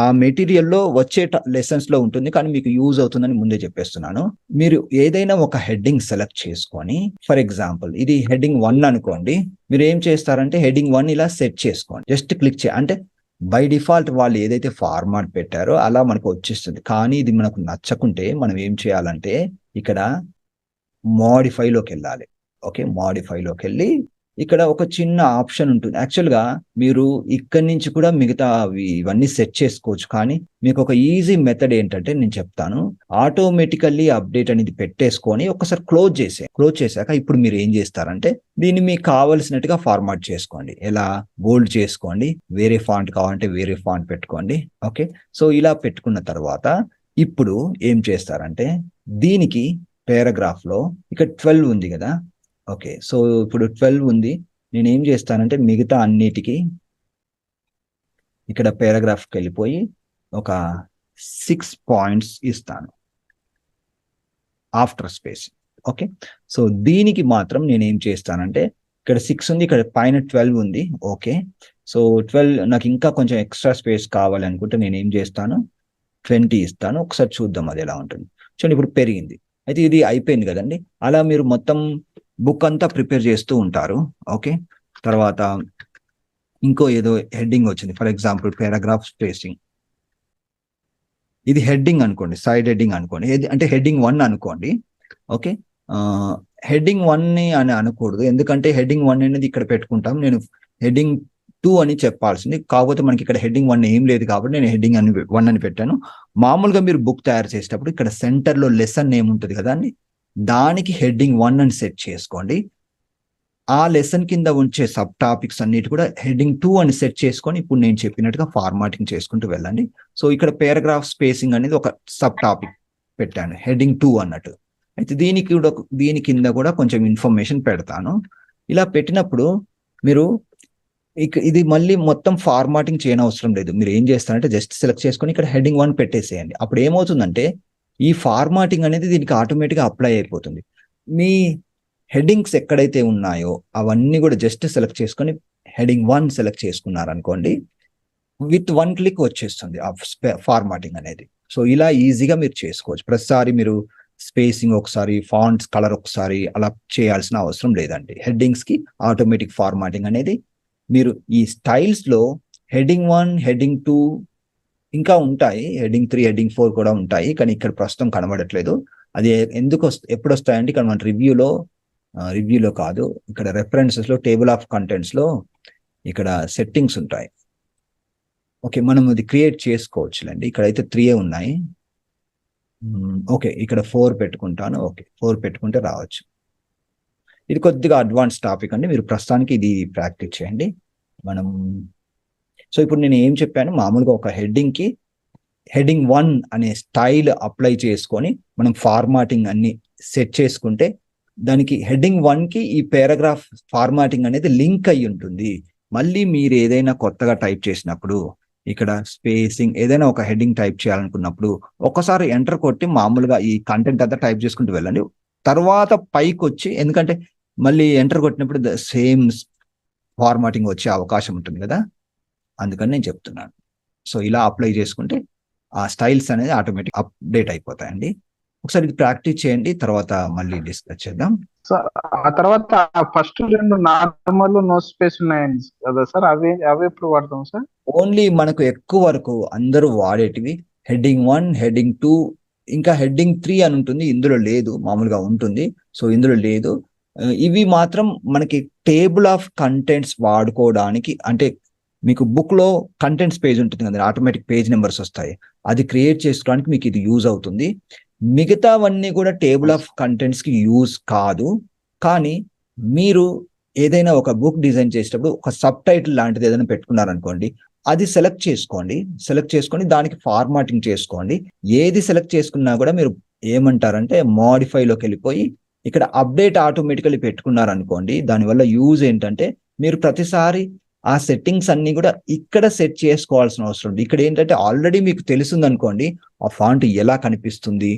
ఆ మెటీరియల్ లో వచ్చే లెసన్స్ లో ఉంటుంది, కానీ మీకు యూజ్ అవుతుందని ముందే చెప్పేస్తున్నాను. మీరు ఏదైనా ఒక హెడ్డింగ్ సెలెక్ట్ చేసుకొని, ఫర్ ఎగ్జాంపుల్ ఇది హెడ్డింగ్ 1 అనుకోండి, మీరు ఏం చేస్తారంటే హెడ్డింగ్ 1 ఇలా సెట్ చేసుకోండి. జస్ట్ క్లిక్ అంటే బై డిఫాల్ట్ వాళ్ళు ఏదైతే ఫార్మాట్ పెట్టారో అలా మనకు వచ్చేస్తుంది. కానీ ఇది మనకు నచ్చకుంటే మనం ఏం చేయాలంటే ఇక్కడ మోడిఫైలోకి వెళ్ళాలి. ఓకే, మోడిఫైలోకి వెళ్ళి ఇక్కడ ఒక చిన్న ఆప్షన్ ఉంటుంది. యాక్చువల్గా మీరు ఇక్కడి నుంచి కూడా మిగతా ఇవన్నీ సెట్ చేసుకోవచ్చు, కానీ మీకు ఒక ఈజీ మెథడ్ ఏంటంటే నేను చెప్తాను. ఆటోమేటికల్లీ అప్డేట్ అనేది పెట్టేసుకొని ఒకసారి క్లోజ్ చేశాక ఇప్పుడు మీరు ఏం చేస్తారంటే దీన్ని మీకు కావలసినట్టుగా ఫార్మాట్ చేసుకోండి. ఎలా బోల్డ్ చేసుకోండి, వేరే ఫాంట్ కావాలంటే వేరే ఫాంట్ పెట్టుకోండి. ఓకే, సో ఇలా పెట్టుకున్న తర్వాత ఇప్పుడు ఏం చేస్తారంటే దీనికి పారాగ్రాఫ్ లో ఇక్కడ 12 ఉంది కదా, ఓకే, సో ఇప్పుడు 12 ఉంది. నేను ఏం చేస్తానంటే మిగతా అన్నిటికీ ఇక్కడ పారాగ్రాఫ్కి వెళ్ళిపోయి ఒక 6 పాయింట్స్ ఇస్తాను ఆఫ్టర్ స్పేస్. ఓకే, సో దీనికి మాత్రం నేను ఏం చేస్తానంటే ఇక్కడ 6 ఉంది, ఇక్కడ పైన 12 ఉంది. ఓకే, సో 12 నాకు ఇంకా కొంచెం ఎక్స్ట్రా స్పేస్ కావాలి అనుకుంటే నేను ఏం చేస్తాను, 20 ఇస్తాను. ఒకసారి చూద్దాం అది ఎలా ఉంటుంది. చూడండి ఇప్పుడు పెరిగింది. అయితే ఇది అయిపోయింది కదండి. అలా మీరు మొత్తం బుక్ అంతా ప్రిపేర్ చేస్తూ ఉంటారు. ఓకే, తర్వాత ఇంకో ఏదో హెడ్డింగ్ వచ్చింది, ఫర్ ఎగ్జాంపుల్ పారాగ్రాఫ్ స్పేసింగ్. ఇది హెడ్డింగ్ అనుకోండి, సైడ్ హెడ్డింగ్ అనుకోండి, అంటే హెడ్డింగ్ 1 అనుకోండి. ఓకే, హెడ్డింగ్ 1 అని అనకూడదు, ఎందుకంటే హెడ్డింగ్ 1 అనేది ఇక్కడ పెట్టుకుంటాం. నేను హెడ్డింగ్ 2 అని చెప్పాల్సింది, కాకపోతే మనకి ఇక్కడ హెడ్డింగ్ 1 ఏం లేదు కాబట్టి నేను హెడ్డింగ్ 1 అని పెట్టాను. మామూలుగా మీరు బుక్ తయారు చేసేటప్పుడు ఇక్కడ సెంటర్లో లెసన్ నేమ్ ఉంటుంది కదా అండి, దానికి హెడ్డింగ్ 1 అని సెట్ చేసుకోండి. ఆ లెసన్ కింద ఉంచే సబ్ టాపిక్స్ అన్నిటి కూడా హెడ్డింగ్ 2 అని సెట్ చేసుకొని ఇప్పుడు నేను చెప్పినట్టుగా ఫార్మాటింగ్ చేసుకుంటూ వెళ్ళండి. సో ఇక్కడ పారాగ్రాఫ్ స్పేసింగ్ అనేది ఒక సబ్ టాపిక్ పెట్టాను, హెడ్డింగ్ 2 అన్నట్టు. అయితే దీని కింద కూడా కొంచెం ఇన్ఫర్మేషన్ పెడతాను. ఇలా పెట్టినప్పుడు మీరు ఇది మళ్ళీ మొత్తం ఫార్మాటింగ్ చేయనవసరం లేదు. మీరు ఏం చేస్తారంటే జస్ట్ సెలెక్ట్ చేసుకొని ఇక్కడ హెడ్డింగ్ 1 పెట్టేసేయండి. అప్పుడు ఏమవుతుందంటే ఈ ఫార్మాటింగ్ అనేది దీనికి ఆటోమేటిక్గా అప్లై అయిపోతుంది. మీ హెడ్డింగ్స్ ఎక్కడైతే ఉన్నాయో అవన్నీ కూడా జస్ట్ సెలెక్ట్ చేసుకొని హెడ్డింగ్ 1 సెలెక్ట్ చేసుకున్నారనుకోండి, విత్ 1 క్లిక్ వచ్చేస్తుంది ఆ ఫార్మాటింగ్ అనేది. సో ఇలా ఈజీగా మీరు చేసుకోవచ్చు. ప్రతిసారి మీరు స్పేసింగ్ ఒకసారి, ఫాంట్స్ కలర్ ఒకసారి అలా చేయాల్సిన అవసరం లేదండి. హెడ్డింగ్స్ కి ఆటోమేటిక్ ఫార్మాటింగ్ అనేది మీరు ఈ స్టైల్స్ లో హెడ్డింగ్ 1, హెడ్డింగ్ 2 ఇంకా ఉంటాయి, హెడ్డింగ్ 3, హెడ్డింగ్ 4 కూడా ఉంటాయి, కానీ ఇక్కడ ప్రస్తుతం కనబడట్లేదు. అది ఎందుకు ఎప్పుడు వస్తాయంటే ఇక్కడ మన రివ్యూలో కాదు, ఇక్కడ రెఫరెన్సెస్ లో టేబుల్ ఆఫ్ కంటెంట్స్ లో ఇక్కడ సెట్టింగ్స్ ఉంటాయి. ఓకే, మనం ఇది క్రియేట్ చేసుకోవచ్చులేండి. ఇక్కడైతే 3 ఉన్నాయి. ఓకే, ఇక్కడ 4 పెట్టుకుంటాను. ఓకే, 4 పెట్టుకుంటే రావచ్చు. ఇది కొద్దిగా అడ్వాన్స్ టాపిక్ అండి, మీరు ప్రస్తుతానికి ఇది ప్రాక్టీస్ చేయండి. సో ఇప్పుడు నేను ఏం చెప్పాను, మామూలుగా ఒక హెడ్డింగ్కి హెడ్డింగ్ 1 అనే స్టైల్ అప్లై చేసుకొని మనం ఫార్మాటింగ్ అన్ని సెట్ చేసుకుంటే దానికి హెడ్డింగ్ 1కి ఈ పారాగ్రాఫ్ ఫార్మాటింగ్ అనేది లింక్ అయి ఉంటుంది. మళ్ళీ మీరు ఏదైనా కొత్తగా టైప్ చేసినప్పుడు ఇక్కడ స్పేసింగ్ ఏదైనా ఒక హెడ్డింగ్ టైప్ చేయాలనుకున్నప్పుడు ఒకసారి ఎంటర్ కొట్టి మామూలుగా ఈ కంటెంట్ అంతా టైప్ చేసుకుంటూ వెళ్ళండి. తర్వాత పైకి వచ్చి, ఎందుకంటే మళ్ళీ ఎంటర్ కొట్టినప్పుడు సేమ్ ఫార్మాటింగ్ వచ్చే అవకాశం ఉంటుంది కదా, అందుకని నేను చెప్తున్నాను. సో ఇలా అప్లై చేసుకుంటే ఆ స్టైల్స్ అనేది ఆటోమేటిక్ అప్డేట్ అయిపోతాయండి. ఒకసారి ఇది ప్రాక్టీస్ చేయండి, తర్వాత మళ్ళీ డిస్కస్ చేద్దాం. సార్ ఆ తర్వాత ఫస్ట్ 2 నార్మల్ నో స్పేస్ ఉన్నాయి కదా సార్, అవి ఎప్పుడు వాడతాం సార్? ఓన్లీ మనకు ఎక్కువ వరకు అందరూ వాడేటివి హెడ్డింగ్ 1, హెడ్డింగ్ 2, ఇంకా హెడ్డింగ్ 3 అని ఉంటుంది, ఇందులో లేదు, మామూలుగా ఉంటుంది. సో ఇందులో లేదు. ఇవి మాత్రం మనకి టేబుల్ ఆఫ్ కంటెంట్స్ వాడుకోవడానికి, అంటే మీకు బుక్ లో కంటెంట్స్ పేజ్ ఉంటుంది కదా, ఆటోమేటిక్ పేజ్ నెంబర్స్ వస్తాయి, అది క్రియేట్ చేసుకోవడానికి మీకు ఇది యూజ్ అవుతుంది. మిగతావన్నీ కూడా టేబుల్ ఆఫ్ కంటెంట్స్ కి యూజ్ కాదు. కానీ మీరు ఏదైనా ఒక బుక్ డిజైన్ చేసేటప్పుడు ఒక సబ్ టైటిల్ లాంటిది ఏదైనా పెట్టుకున్నారనుకోండి, అది సెలెక్ట్ చేసుకొని దానికి ఫార్మాటింగ్ చేసుకోండి. ఏది సెలెక్ట్ చేసుకున్నా కూడా మీరు ఏమంటారంటే మోడిఫైలోకి వెళ్ళిపోయి ఇక్కడ అప్డేట్ ఆటోమేటికల్లీ పెట్టుకున్నారనుకోండి, దానివల్ల యూజ్ ఏంటంటే మీరు ప్రతిసారి ఆ సెట్టింగ్స్ అన్ని కూడా ఇక్కడ సెట్ చేసుకోవాల్సిన అవసరం ఉంది. ఇక్కడ ఏంటంటే ఆల్రెడీ మీకు తెలుస్తుంది అనుకోండి, ఆ ఫాంట్ ఎలా కనిపిస్తుంది,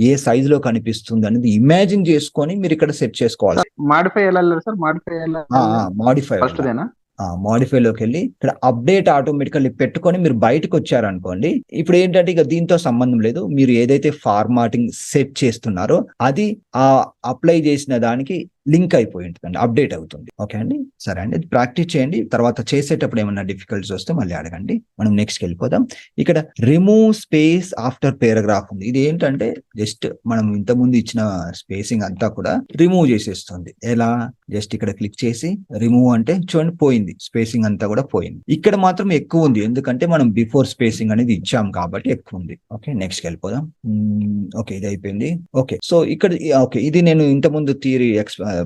ఏ సైజ్ లో కనిపిస్తుంది అనేది ఇమాజిన్ చేసుకొని మీరు ఇక్కడ సెట్ చేసుకోవాలి. మాడిఫైలోకి వెళ్ళి ఇక్కడ అప్డేట్ ఆటోమేటికల్లీ పెట్టుకొని మీరు బయటకు వచ్చారనుకోండి, ఇప్పుడు ఏంటంటే ఇక దీంతో సంబంధం లేదు, మీరు ఏదైతే ఫార్మాటింగ్ సెట్ చేస్తున్నారో అది ఆ అప్లై చేసిన దానికి లింక్ అయిపోయి ఉంటుందండి, అప్డేట్ అవుతుంది. ఓకే అండి, సరే అండి, ప్రాక్టీస్ చేయండి. తర్వాత చేసేటప్పుడు ఏమన్నా డిఫికల్టీస్ వస్తే మళ్ళీ అడగండి. మనం నెక్స్ట్ వెళ్ళిపోదాం. ఇక్కడ రిమూవ్ స్పేస్ ఆఫ్టర్ పారాగ్రాఫ్ ఉంది. ఇది ఏంటంటే జస్ట్ మనం ఇంతకుముందు ఇచ్చిన స్పేసింగ్ అంతా కూడా రిమూవ్ చేసేస్తుంది. ఎలా, జస్ట్ ఇక్కడ క్లిక్ చేసి రిమూవ్ అంటే చూడండి పోయింది, స్పేసింగ్ అంతా కూడా పోయింది. ఇక్కడ మాత్రం ఎక్కువ ఉంది, ఎందుకంటే మనం బిఫోర్ స్పేసింగ్ అనేది ఇచ్చాం కాబట్టి ఎక్కువ ఉంది. ఓకే, నెక్స్ట్ వెళ్ళిపోదాం. ఓకే, ఇది అయిపోయింది. ఓకే, సో ఇక్కడ ఓకే, ఇది నేను ఇంతకుముందు థియరీ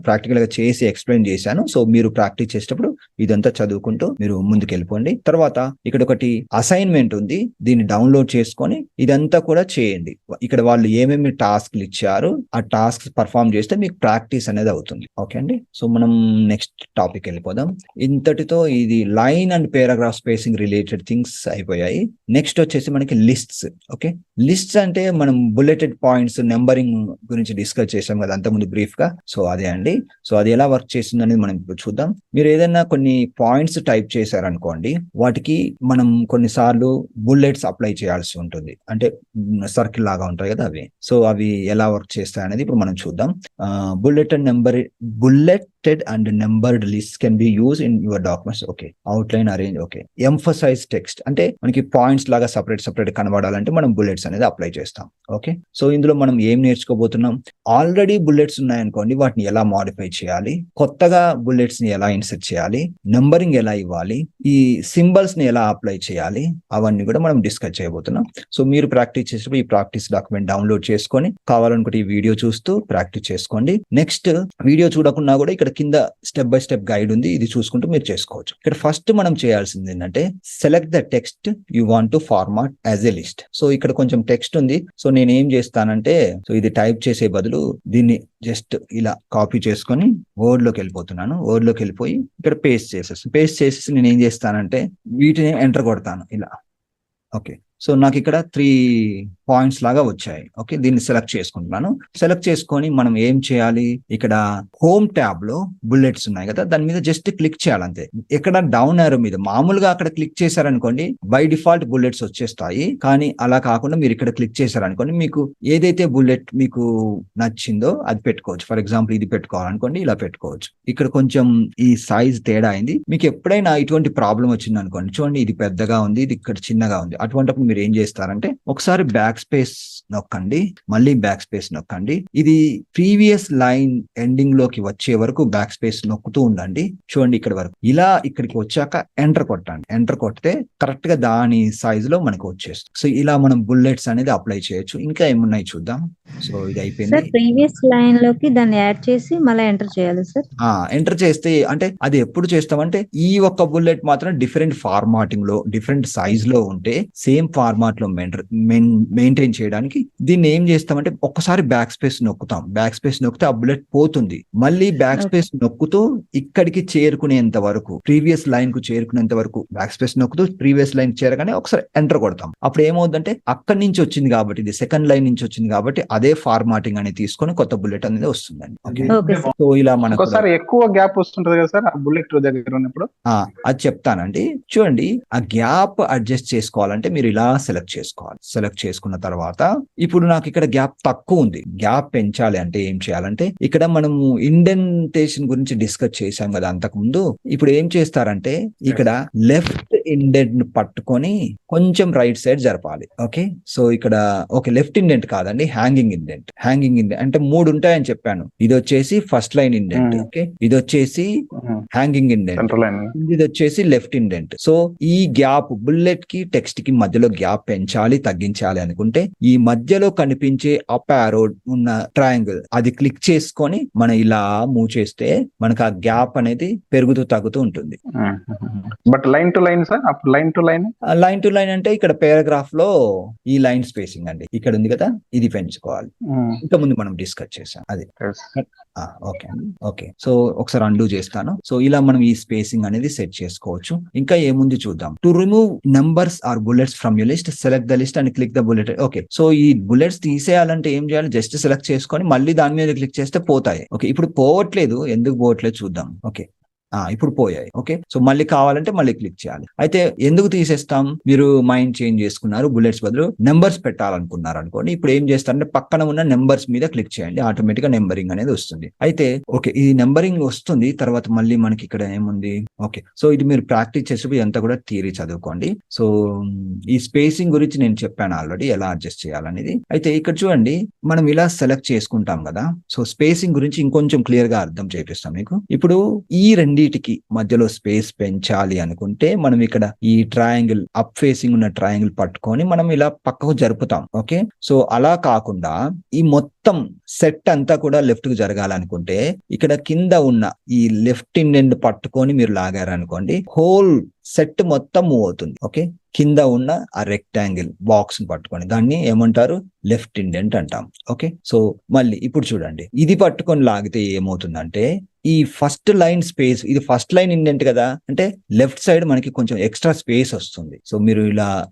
ప్రాక్టికల్ గా చేసి ఎక్స్ప్లెయిన్ చేశాను. సో మీరు ప్రాక్టీస్ చేసేటప్పుడు ఇదంతా చదువుకుంటూ మీరు ముందుకు వెళ్ళిపోండి. తర్వాత ఇక్కడ ఒకటి అసైన్మెంట్ ఉంది, దీన్ని డౌన్లోడ్ చేసుకొని ఇదంతా కూడా చేయండి. ఇక్కడ వాళ్ళు ఏమేమి టాస్క్లు ఇచ్చారు ఆ టాస్క్ పర్ఫామ్ చేస్తే మీకు ప్రాక్టీస్ అనేది అవుతుంది. ఓకే అండి. సో మనం నెక్స్ట్ టాపిక్ వెళ్ళిపోదాం. ఇంతటితో ఇది line and paragraph spacing related things అయిపోయాయి. నెక్స్ట్ వచ్చేసి మనకి లిస్ట్స్. ఓకే, లిస్ట్స్ అంటే మనం బుల్లెటెడ్ పాయింట్స్ నెంబరింగ్ గురించి డిస్కస్ చేసాం కదా అంతకుముందు బ్రీఫ్ గా. సో అదే అండి. సో అది ఎలా వర్క్ చేస్తుంది అనేది మనం ఇప్పుడు చూద్దాం. మీరు ఏదైనా కొన్ని పాయింట్స్ టైప్ చేశారనుకోండి, వాటికి మనం కొన్నిసార్లు బుల్లెట్స్ అప్లై చేయాల్సి ఉంటుంది, అంటే సర్కిల్ లాగా ఉంటాయి కదా అవి. సో అవి ఎలా వర్క్ చేస్తాయి అనేది ఇప్పుడు మనం చూద్దాం. Bulleted and numbered list can be use in your documents. Okay, outline arrange. Okay, emphasise text అంటే మనకి పాయింట్స్ లాగా సపరేట్ కనబడాలంటే మనం బుల్లెట్స్ అనేది అప్లై చేస్తాం. ఓకే, సో ఇందులో మనం ఏం నేర్చుకోబోతున్నాం? ఆల్రెడీ బుల్లెట్స్ ఉన్నాయనుకోండి, వాటిని ఎలా మాడిఫై చేయాలి, కొత్తగా బుల్లెట్స్ ని ఎలా ఇన్సర్ట్ చేయాలి, నంబరింగ్ ఎలా ఇవ్వాలి, ఈ సింబల్స్ ని ఎలా అప్లై చేయాలి, అవన్నీ కూడా మనం డిస్కస్ చేయబోతున్నాం. సో మీరు ప్రాక్టీస్ చేసేటప్పుడు ఈ ప్రాక్టీస్ డాక్యుమెంట్ డౌన్లోడ్ చేసుకొని కావాలనుకుంటే ఈ వీడియో చూస్తూ ప్రాక్టీస్ చేసుకోండి. నెక్స్ట్ వీడియో చూడకుండా కూడా ఇక్కడ కింద స్టెప్ బై స్టెప్ గైడ్ ఉంది, ఇది చూసుకుంటూ మీరు చేసుకోవచ్చు. ఇక్కడ ఫస్ట్ మనం చేయాల్సింది ఏంటంటే select the text you want to format as a list. So ఇక్కడ కొంచెం టెక్స్ట్ ఉంది. సో నేను ఏం చేస్తానంటే, సో ఇది టైప్ చేసే బదులు దీన్ని జస్ట్ ఇలా కాపీ చేసుకొని వర్డ్ లోకి వెళ్ళిపోతున్నాను. వర్డ్ లోకి వెళ్ళిపోయి ఇక్కడ పేస్ట్ చేసేసి నేను ఏం చేస్తానంటే వీటిని ఎంటర్ కొడతాను ఇలా. ఓకే, సో నాకు ఇక్కడ 3 పాయింట్స్ లాగా వచ్చాయి. ఓకే, దీన్ని సెలెక్ట్ చేసుకుంటున్నాను. సెలెక్ట్ చేసుకొని మనం ఏం చేయాలి, ఇక్కడ హోమ్ ట్యాబ్ లో బుల్లెట్స్ ఉన్నాయి కదా, దాని మీద జస్ట్ క్లిక్ చేయాలంతే. ఇక్కడ డౌన్ యారో మీద మామూలుగా అక్కడ క్లిక్ చేశారనుకోండి బై డిఫాల్ట్ బుల్లెట్స్ వచ్చేస్తాయి. కానీ అలా కాకుండా మీరు ఇక్కడ క్లిక్ చేశారనుకోండి, మీకు ఏదైతే బుల్లెట్ మీకు నచ్చిందో అది పెట్టుకోవచ్చు. ఫర్ ఎగ్జాంపుల్ ఇది పెట్టుకోవాలనుకోండి, ఇలా పెట్టుకోవచ్చు. ఇక్కడ కొంచెం ఈ సైజ్ తేడా అయింది. మీకు ఎప్పుడైనా ఇటువంటి ప్రాబ్లం వచ్చింది అనుకోండి, చూడండి ఇది పెద్దగా ఉంది, ఇది ఇక్కడ చిన్నగా ఉంది. అటువంటిప్పుడు మీరు ఏం చేస్తారంటే ఒకసారి బ్యాక్ స్పేస్ నొక్కండి, మళ్ళీ బ్యాక్ స్పేస్ నొక్కండి. ఇది ప్రీవియస్ లైన్ ఎండింగ్ లోకి వచ్చే వరకు బ్యాక్ స్పేస్ నొక్కుతూ ఉండండి. చూడండి ఇక్కడ వరకు. ఇలా ఇక్కడికి వచ్చాక ఎంటర్ కొట్టండి. ఎంటర్ కొడితే కరెక్ట్ గా దాని సైజ్ లో మనకు వచ్చేస్తుంది. సో ఇలా మనం బుల్లెట్స్ అనేది అప్లై చేయొచ్చు. ఇంకా ఏమున్నాయి చూద్దాం. సో ఇది అయిపోయింది. ప్రీవియస్ లైన్ లోకి దాన్ని యాడ్ చేసి మళ్ళీ ఎంటర్ చేయాలి సార్. ఎంటర్ చేస్తే అంటే అది ఎప్పుడు చేస్తామంటే ఈ ఒక్క బుల్లెట్ మాత్రం డిఫరెంట్ ఫార్మాటింగ్ లో డిఫరెంట్ సైజ్ లో ఉంటే సేమ్ ఫార్మాట్ లో మెయింటైన్ చేయడానికి దీన్ని ఏం చేస్తామంటే ఒక్కసారి బ్యాక్ స్పేస్ నొక్కుతాం. బ్యాక్ స్పేస్ నొక్కితే ఆ బుల్లెట్ పోతుంది. మళ్ళీ బ్యాక్ స్పేస్ నొక్కుతూ ఇక్కడికి చేరుకునేంత వరకు, ప్రీవియస్ లైన్ కు చేరుకునేంత వరకు బ్యాక్ స్పేస్ నొక్కుతూ ప్రీవియస్ లైన్ చేరగానే ఒకసారి ఎంటర్ కొడతాం. అప్పుడు ఏమవుతుందంటే అక్కడి నుంచి వచ్చింది కాబట్టి, ఇది సెకండ్ లైన్ నుంచి వచ్చింది కాబట్టి అదే ఫార్మాటింగ్ అనేది తీసుకొని కొత్త బుల్లెట్ అనేది వస్తుందండి. సో ఇలా మనకు ఎక్కువ గ్యాప్ వస్తుంటది కదా సార్ ఆ బుల్లెట్ దగ్గర ఉన్నప్పుడు. అది చెప్తానండి. చూడండి, ఆ గ్యాప్ అడ్జస్ట్ చేసుకోవాలంటే మీరు ఇలా సెలెక్ట్ చేసుకోవాలి. సెలెక్ట్ చేసుకున్న తర్వాత ఇప్పుడు నాకు ఇక్కడ గ్యాప్ తక్కువ ఉంది. గ్యాప్ పెంచాలి అంటే ఏం చేయాలంటే ఇక్కడ మనము ఇండెంటేషన్ గురించి డిస్కస్ చేశాం కదా అంతకు ముందు. ఇప్పుడు ఏం చేస్తారంటే ఇక్కడ లెఫ్ట్ ఇండెంట్ ను పట్టుకొని కొంచెం రైట్ సైడ్ జరపాలి. ఓకే, సో ఇక్కడ లెఫ్ట్ ఇండెంట్ కాదండి, హ్యాంగింగ్ ఇండెంట్. హ్యాంగింగ్ ఇండెంట్ అంటే 3 ఉంటాయని చెప్పాను. ఇది వచ్చేసి ఫస్ట్ లైన్ ఇండెంట్. ఓకే, ఇది వచ్చేసి హ్యాంగింగ్ ఇండెంట్, ఇది వచ్చేసి లెఫ్ట్ ఇండెంట్. సో ఈ గ్యాప్ బుల్లెట్ కి టెక్స్ట్ కి మధ్యలో గ్యాప్ పెంచాలి తగ్గించాలి అనుకుంటే ఈ మధ్యలో కనిపించే అప్ యారో ఉన్న ట్రయాంగిల్ అది క్లిక్ చేసుకొని మనం ఇలా మూవ్ చేస్తే మనకు ఆ గ్యాప్ అనేది పెరుగుతూ తగ్గుతూ ఉంటుంది. But line to line sir, అప్పుడు లైన్ టు లైన్ అంటే ఇక్కడ పారాగ్రాఫ్ లో ఈ లైన్ స్పేసింగ్ అండి ఇక్కడ ఉంది కదా, ఇది పెంచుకోవాలి. ఇంత ముందు మనం డిస్కస్ చేసాం అది. ఓకే అండి. ఓకే, సో ఒకసారి అండూ చేస్తాను. సో ఇలా మనం ఈ స్పేసింగ్ అనేది సెట్ చేసుకోవచ్చు. ఇంకా ఏముంది చూద్దాం. To remove numbers or bullets from your list, select the list and click the bullet. Okay, so ఈ బుల్లెట్స్ తీసేయాలంటే ఏం చేయాలి? జస్ట్ సెలెక్ట్ చేసుకొని మళ్ళీ దాని మీద క్లిక్ చేస్తే పోతాయి. ఓకే, ఇప్పుడు పోవట్లేదు, ఎందుకు పోవట్లేదు చూద్దాం. ఓకే, ఇప్పుడు పోయాయి. ఓకే, సో మళ్ళీ కావాలంటే మళ్ళీ క్లిక్ చేయాలి. అయితే ఎందుకు తీసేస్తాం? మీరు మైండ్ చేంజ్ చేసుకున్నారు, బుల్లెట్స్ బదులు నెంబర్స్ పెట్టాలనుకున్నారు అనుకోండి. ఇప్పుడు ఏం చేస్తారంటే పక్కన ఉన్న నెంబర్స్ మీద క్లిక్ చేయండి, ఆటోమేటిక్ గా నెంబరింగ్ అనేది వస్తుంది. అయితే ఓకే, ఈ నెంబరింగ్ వస్తుంది. తర్వాత మళ్ళీ మనకి ఇక్కడ ఏముంది? ఓకే, సో ఇది మీరు ప్రాక్టీస్ చేసేప్పుడు ఇదంతా కూడా థియరీ చదువుకోండి. సో ఈ స్పేసింగ్ గురించి నేను చెప్పాను ఆల్రెడీ, ఎలా అడ్జస్ట్ చేయాలనేది. అయితే ఇక్కడ చూడండి, మనం ఇలా సెలెక్ట్ చేసుకుంటాం కదా. సో స్పేసింగ్ గురించి ఇంకొంచెం క్లియర్ గా అర్థం చేపిస్తాం మీకు. ఇప్పుడు ఈ రెండింటి రెండిటికి మధ్యలో స్పేస్ పెంచాలి అనుకుంటే మనం ఇక్కడ ఈ ట్రయాంగిల్ అప్ ఫేసింగ్ ఉన్న ట్రయాంగిల్ పట్టుకొని మనం ఇలా పక్కకు జరుపుతాం. ఓకే, సో అలా కాకుండా ఈ మొత్తం సెట్ అంతా కూడా లెఫ్ట్ కు జరగాలనుకుంటే ఇక్కడ కింద ఉన్న ఈ లెఫ్ట్ ఇండెంట్ పట్టుకొని మీరు లాగారనుకోండి, హోల్ సెట్ మొత్తం మూవ్ అవుతుంది. ఓకే, కింద ఉన్న ఆ రెక్టాంగిల్ బాక్స్ ని పట్టుకొని దాన్ని ఏమంటారు, లెఫ్ట్ ఇండెంట్ అంటాం. ఓకే, సో మళ్ళీ ఇప్పుడు చూడండి, ఇది పట్టుకొని లాగితే ఏమవుతుందంటే ఈ ఫస్ట్ లైన్ స్పేస్, ఇది ఫస్ట్ లైన్ ఇండెంట్ కదా, అంటే లెఫ్ట్ సైడ్ మనకి కొంచెం ఎక్స్ట్రా స్పేస్ వస్తుంది. సో మీరు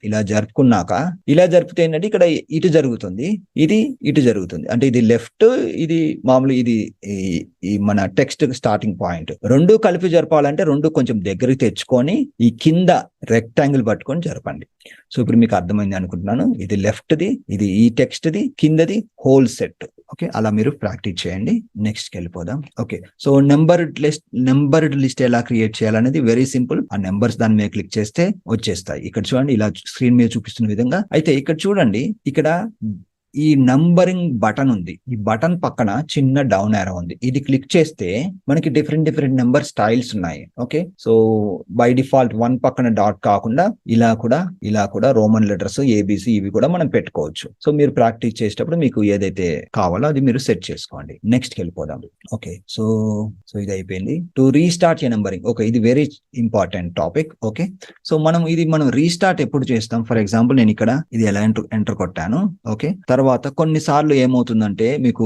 ఇలా జరుపుకున్నాక ఇలా జరిపితే ఏంటంటే ఇక్కడ ఇటు జరుగుతుంది, ఇది ఇటు జరుగుతుంది. అంటే ఇది లెఫ్ట్, ఇది మామూలు, ఇది ఈ మన టెక్స్ట్ స్టార్టింగ్ పాయింట్. రెండు కలిపి జరపాలంటే రెండు కొంచెం దగ్గరికి తెచ్చుకొని ఈ కింద రెక్టాంగిల్ పట్టుకొని జరపండి. సో ఇప్పుడు మీకు అర్థమైంది అనుకుంటున్నాను. ఇది లెఫ్ట్ ది, ఇది ఈ టెక్స్ట్ ది, కిందది హోల్ సెట్. ఓకే, అలా మీరు ప్రాక్టీస్ చేయండి. నెక్స్ట్ కి వెళ్ళిపోదాం. ఓకే, సో నెంబర్డ్ లిస్ట్ ఎలా క్రియేట్ చేయాలనేది వెరీ సింపుల్. ఆ నెంబర్స్ దాని మీద క్లిక్ చేస్తే వచ్చేస్తాయి. ఇక్కడ చూడండి, ఇలా స్క్రీన్ మీద చూపిస్తున్న విధంగా. అయితే ఇక్కడ చూడండి, ఇక్కడ ఈ నంబరింగ్ బటన్ ఉంది. ఈ బటన్ పక్కన చిన్న డౌన్ యారో ఉంది. ఇది క్లిక్ చేస్తే మనకి డిఫరెంట్ నెంబర్ స్టైల్స్ ఉన్నాయి. ఓకే, సో బై డిఫాల్ట్ 1 పక్కన డాట్ కాకుండా ఇలా కూడా రోమన్ లెటర్స్ ఏబిసి ఇవి కూడా మనం పెట్టుకోవచ్చు. సో మీరు ప్రాక్టీస్ చేసేటప్పుడు మీకు ఏదైతే కావాలో అది మీరు సెట్ చేసుకోండి. నెక్స్ట్ కి వెళ్ళిపోదాం. ఓకే, సో ఇది అయిపోయింది. To restart a numbering. Okay, ఇది very important topic. Okay, so మనం రీస్టార్ట్ ఎప్పుడు చేస్తాం? ఫర్ ఎగ్జాంపుల్ నేను ఇక్కడ ఇది ఎలా ఎంటర్ కొట్టాను. ఓకే, తర్వాత కొన్నిసార్లు ఏమవుతుందంటే మీకు,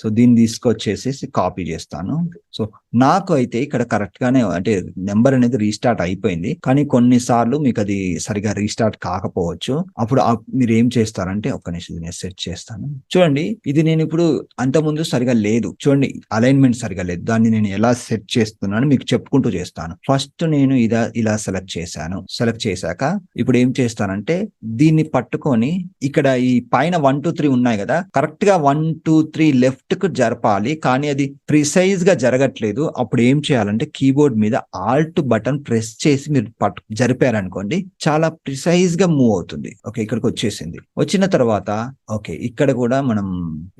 సో దీన్ని తీసుకొచ్చేసి కాపీ చేస్తాను. సో నాకు అయితే ఇక్కడ కరెక్ట్ గానే, అంటే నెంబర్ అనేది రీస్టార్ట్ అయిపోయింది, కానీ కొన్నిసార్లు మీకు అది సరిగా రీస్టార్ట్ కాకపోవచ్చు. అప్పుడు మీరు ఏం చేస్తారంటే, ఒక్క నిమిషం నేను సెట్ చేస్తాను. చూడండి, ఇది నేను ఇప్పుడు అంతకుముందు సరిగా లేదు, చూడండి అలైన్మెంట్ సరిగా లేదు. దాన్ని నేను ఎలా సెట్ చేస్తున్నాను మీకు చెప్పుకుంటూ చేస్తాను. ఫస్ట్ నేను ఇలా సెలెక్ట్ చేశాను. సెలెక్ట్ చేశాక ఇప్పుడు ఏం చేస్తానంటే దీన్ని పట్టుకొని ఇక్కడ ఈ పైన 1 2 3 ఉన్నాయి కదా, కరెక్ట్ గా 1 2 3 లెఫ్ట్ కు జరపాలి, కానీ అది ప్రిసైజ్ గా జరగట్లేదు. అప్పుడు ఏం చేయాలంటే కీబోర్డ్ మీద ఆల్ట్ బటన్ ప్రెస్ చేసి మీరు జరిపారనుకోండి, చాలా ప్రిసైజ్ గా మూవ్ అవుతుంది. ఓకే, ఇక్కడికి వచ్చేసింది. వచ్చిన తర్వాత ఓకే, ఇక్కడ కూడా మనం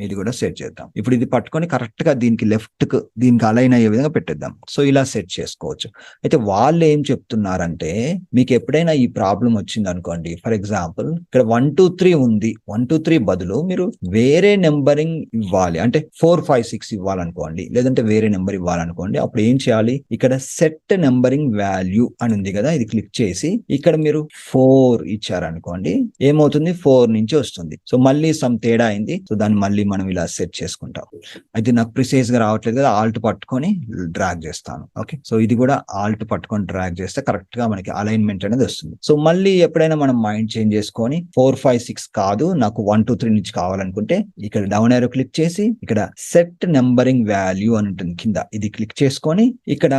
ఇది కూడా సెట్ చేద్దాం. ఇప్పుడు ఇది పట్టుకొని కరెక్ట్ గా దీనికి లెఫ్ట్ కు దీనికి అలైన్ అయ్యే విధంగా పెట్టేద్దాం. సో ఇలా సెట్ చేసుకోవచ్చు. అయితే వాళ్ళు ఏం చెప్తున్నారంటే, మీకు ఎప్పుడైనా ఈ ప్రాబ్లం వచ్చింది అనుకోండి, ఫర్ ఎగ్జాంపుల్ ఇక్కడ 1 2 3 ఉంది, 1 2 3 బదులు మీరు వేరే నెంబరింగ్ ఇవ్వాలి, అంటే 4 5 6 ఇవ్వాలనుకోండి, లేదంటే వేరే నెంబర్ ఇవ్వాలనుకోండి. అప్పుడు ఏం చేయాలి, ఇక్కడ సెట్ నెంబరింగ్ వాల్యూ అని ఉంది కదా, ఇది క్లిక్ చేసి ఇక్కడ మీరు 4 ఇచ్చారనుకోండి, ఏమవుతుంది 4 నుంచి వస్తుంది. సో మళ్ళీ సమ్ తేడా అయింది. సో దాన్ని మళ్ళీ మనం ఇలా సెట్ చేసుకుంటాం. అయితే నాకు ప్రిసైజ్ గా రావట్లేదు కదా, ఆల్ట్ పట్టుకొని డ్రాగ్ చేస్తాను. ఓకే, సో ఇది కూడా ఆల్ట్ పట్టుకొని డ్రాగ్ చేస్తే కరెక్ట్ గా మనకి అలైన్మెంట్ అనేది వస్తుంది. సో మళ్ళీ ఎప్పుడైనా మనం మైండ్ చేంజ్ చేసుకొని 4 5 6 కాదు, నాకు 1 2 3 నుంచి కావాలనుకుంటే ఇక్కడ డౌన్ యారో క్లిక్ చేసి ఇక్కడ సెట్ నెంబరింగ్ వాల్యూ అని ఉంటుంది కింద, ఇది క్లిక్ చేసుకొని ఇక్కడ